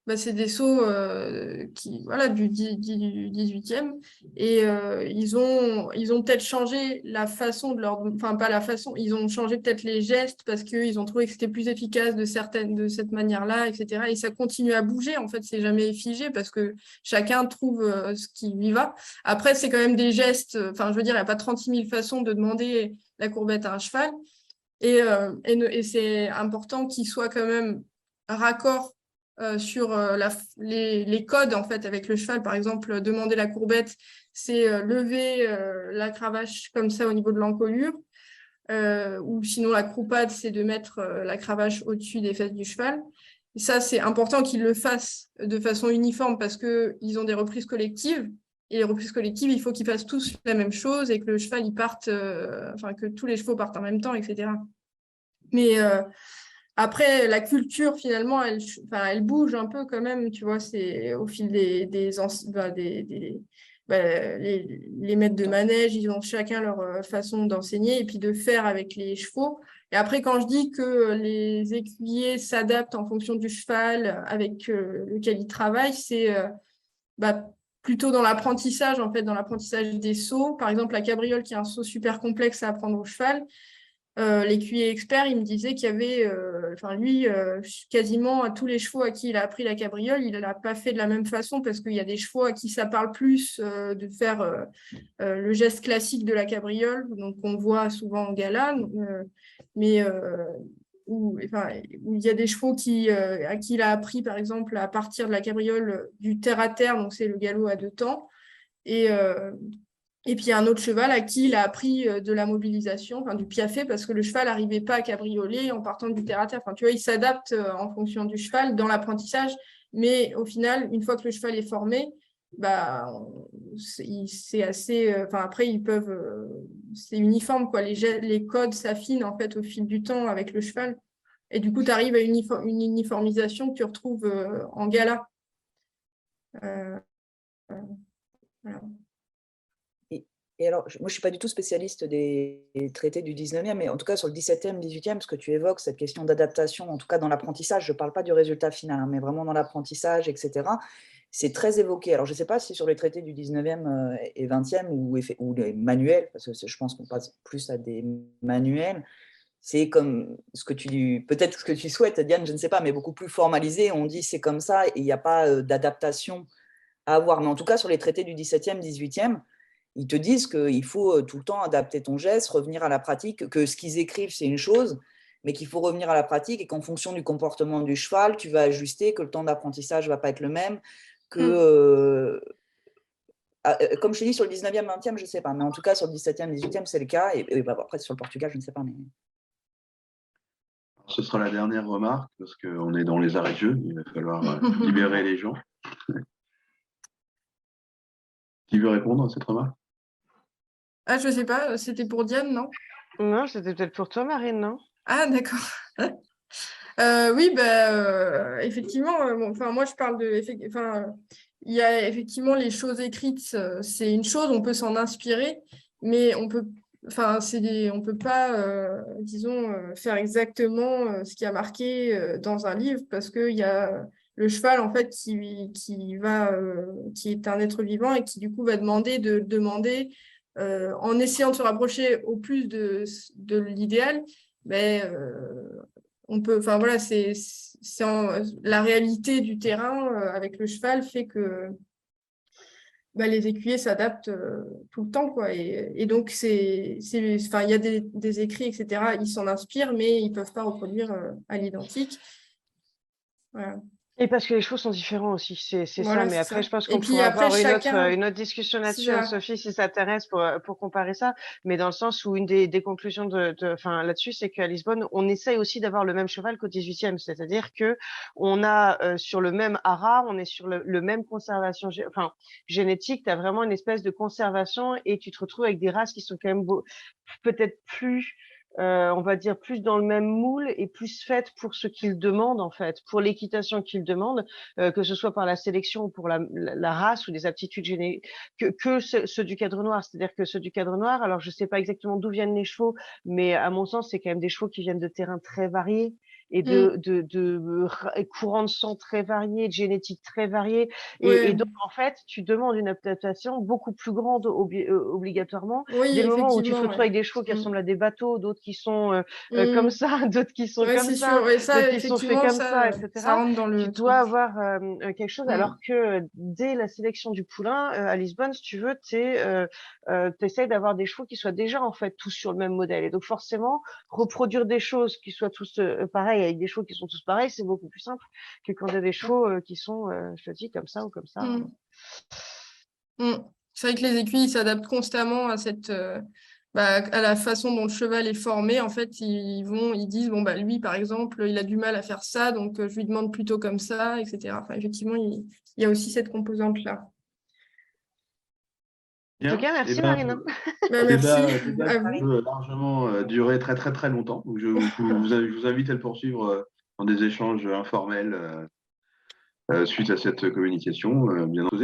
bah, c'est des sauts du 18e. Et ils ont peut-être changé la façon de leur... Enfin, pas la façon, ils ont changé peut-être les gestes parce qu'ils ont trouvé que c'était plus efficace de cette manière-là, etc. Et ça continue à bouger. En fait, c'est jamais figé parce que chacun trouve ce qui lui va. Après, c'est quand même des gestes... Enfin, je veux dire, il n'y a pas 36 000 façons de demander la courbette à un cheval. Et c'est important qu'il soit quand même raccord sur les codes en fait avec le cheval. Par exemple, demander la courbette, c'est lever la cravache comme ça au niveau de l'encolure. Ou sinon la croupade, c'est de mettre la cravache au-dessus des fesses du cheval. Et ça, c'est important qu'ils le fassent de façon uniforme parce qu'ils ont des reprises collectives. Et les reprises collectives, il faut qu'ils fassent tous la même chose et que le cheval, que tous les chevaux partent en même temps, etc. Mais après, la culture, finalement, elle bouge un peu quand même, tu vois, c'est au fil les maîtres de manège, ils ont chacun leur façon d'enseigner et puis de faire avec les chevaux. Et après, quand je dis que les écuyers s'adaptent en fonction du cheval avec lequel ils travaillent, c'est plutôt dans l'apprentissage, en fait, dans l'apprentissage des sauts. Par exemple, la cabriole, qui est un saut super complexe à apprendre au cheval. L'écuyer expert, il me disait qu'il y avait, quasiment à tous les chevaux à qui il a appris la cabriole, il ne l'a pas fait de la même façon parce qu'il y a des chevaux à qui ça parle plus de faire le geste classique de la cabriole, donc on voit souvent en gala, où il y a des chevaux à qui il a appris, par exemple, à partir de la cabriole du terre-à-terre, donc c'est le galop à 2 temps, et puis, il y a un autre cheval à qui il a appris de la mobilisation, du piafé, parce que le cheval n'arrivait pas à cabrioler en partant du terre-à-terre. Tu vois, il s'adapte en fonction du cheval dans l'apprentissage, mais au final, une fois que le cheval est formé, c'est assez... après, ils peuvent... c'est uniforme, quoi. Les codes s'affinent, en fait, au fil du temps avec le cheval. Et du coup, tu arrives à une uniformisation que tu retrouves en gala. Voilà.
Et alors, moi, je ne suis pas du tout spécialiste des traités du 19e, mais en tout cas, sur le 17e, 18e, ce que tu évoques, cette question d'adaptation, en tout cas dans l'apprentissage, je ne parle pas du résultat final, hein, mais vraiment dans l'apprentissage, etc., c'est très évoqué. Alors, je ne sais pas si sur les traités du 19e et 20e, ou les manuels, parce que je pense qu'on passe plus à des manuels, c'est comme peut-être ce que tu souhaites, Diane, je ne sais pas, mais beaucoup plus formalisé, on dit c'est comme ça, et il n'y a pas d'adaptation à avoir. Mais en tout cas, sur les traités du 17e, 18e, ils te disent qu'il faut tout le temps adapter ton geste, revenir à la pratique, que ce qu'ils écrivent, c'est une chose, mais qu'il faut revenir à la pratique et qu'en fonction du comportement du cheval, tu vas ajuster, que le temps d'apprentissage ne va pas être le même, que, comme je te dis, sur le 19e, 20e, je ne sais pas, mais en tout cas, sur le 17e, 18e, c'est le cas, et après, sur le Portugal, je ne sais pas. Mais...
Ce sera la dernière remarque, parce qu'on est dans les arrêts de jeu, il va falloir libérer les gens. Qui veut répondre à cette remarque?
Ah, je sais pas, c'était pour Diane, non?
Non, c'était peut-être pour toi, Marine, non?
Ah, d'accord. Oui, effectivement, bon, enfin, moi je parle il y a effectivement les choses écrites, c'est une chose, on peut s'en inspirer, mais on peut pas, disons, faire exactement ce qui a marqué dans un livre, parce qu'il y a le cheval en fait qui est un être vivant et qui du coup va demander en essayant de se rapprocher au plus de l'idéal, mais on peut, enfin voilà, la réalité du terrain avec le cheval fait que les écuyers s'adaptent tout le temps, quoi. Et donc, enfin, il y a des écrits, etc. Ils s'en inspirent, mais ils peuvent pas reproduire à l'identique. Voilà.
Et parce que les chevaux sont différents aussi, c'est
Voilà,
ça. Mais
c'est
après,
ça.
je pense
Et
qu'on
puis
pourrait
après,
avoir
chacun,
une autre discussion
c'est
là-dessus,
ça.
Anne-Sophie, si ça t'intéresse, pour comparer ça. Mais dans le sens où une des conclusions enfin, là-dessus, c'est qu'à Lisbonne, on essaye aussi d'avoir le même cheval qu'au 18e. C'est-à-dire que on a sur le même haras, on est sur le même conservation, enfin, génétique. Tu as vraiment une espèce de conservation et tu te retrouves avec des races qui sont quand même peut-être plus on va dire plus dans le même moule et plus faites pour ce qu'ils demandent en fait, pour l'équitation qu'ils demandent, que ce soit par la sélection ou pour la race ou des aptitudes génétiques, que ceux du cadre noir. C'est-à-dire que ceux du cadre noir, alors je sais pas exactement d'où viennent les chevaux, mais à mon sens, c'est quand même des chevaux qui viennent de terrains très variés et de courants de sang très variés, de génétique très variée. Et donc, en fait, tu demandes une adaptation beaucoup plus grande obligatoirement.
Oui,
Dès le moment où tu te
effectivement,
retrouves avec des chevaux qui ressemblent à des bateaux, d'autres qui sont comme ça, d'autres qui sont
ouais,
comme
c'est
ça,
sûr. Et ça,
d'autres qui sont faits
effectivement,
comme ça, etc.
ça rentre dans
Tu
le
dois
truc.
avoir quelque chose, alors que dès la sélection du poulain à Lisbonne, si tu veux, t'essayes d'avoir des chevaux qui soient déjà en fait tous sur le même modèle. Et donc forcément, reproduire des choses qui soient tous pareils avec des chevaux qui sont tous pareils, c'est beaucoup plus simple que quand il y a des chevaux qui sont, je te dis, comme ça ou comme ça.
C'est vrai que les aiguilles s'adaptent constamment à à la façon dont le cheval est formé. En fait, ils disent, bon, lui, par exemple, il a du mal à faire ça, donc je lui demande plutôt comme ça, etc. Enfin, effectivement, il y a aussi cette composante-là.
En tout cas, merci Marine.
Merci
Débat
à
qui
vous.
peut largement durer très très très longtemps. Donc, je vous invite à le poursuivre dans des échanges informels suite à cette communication bien entendu.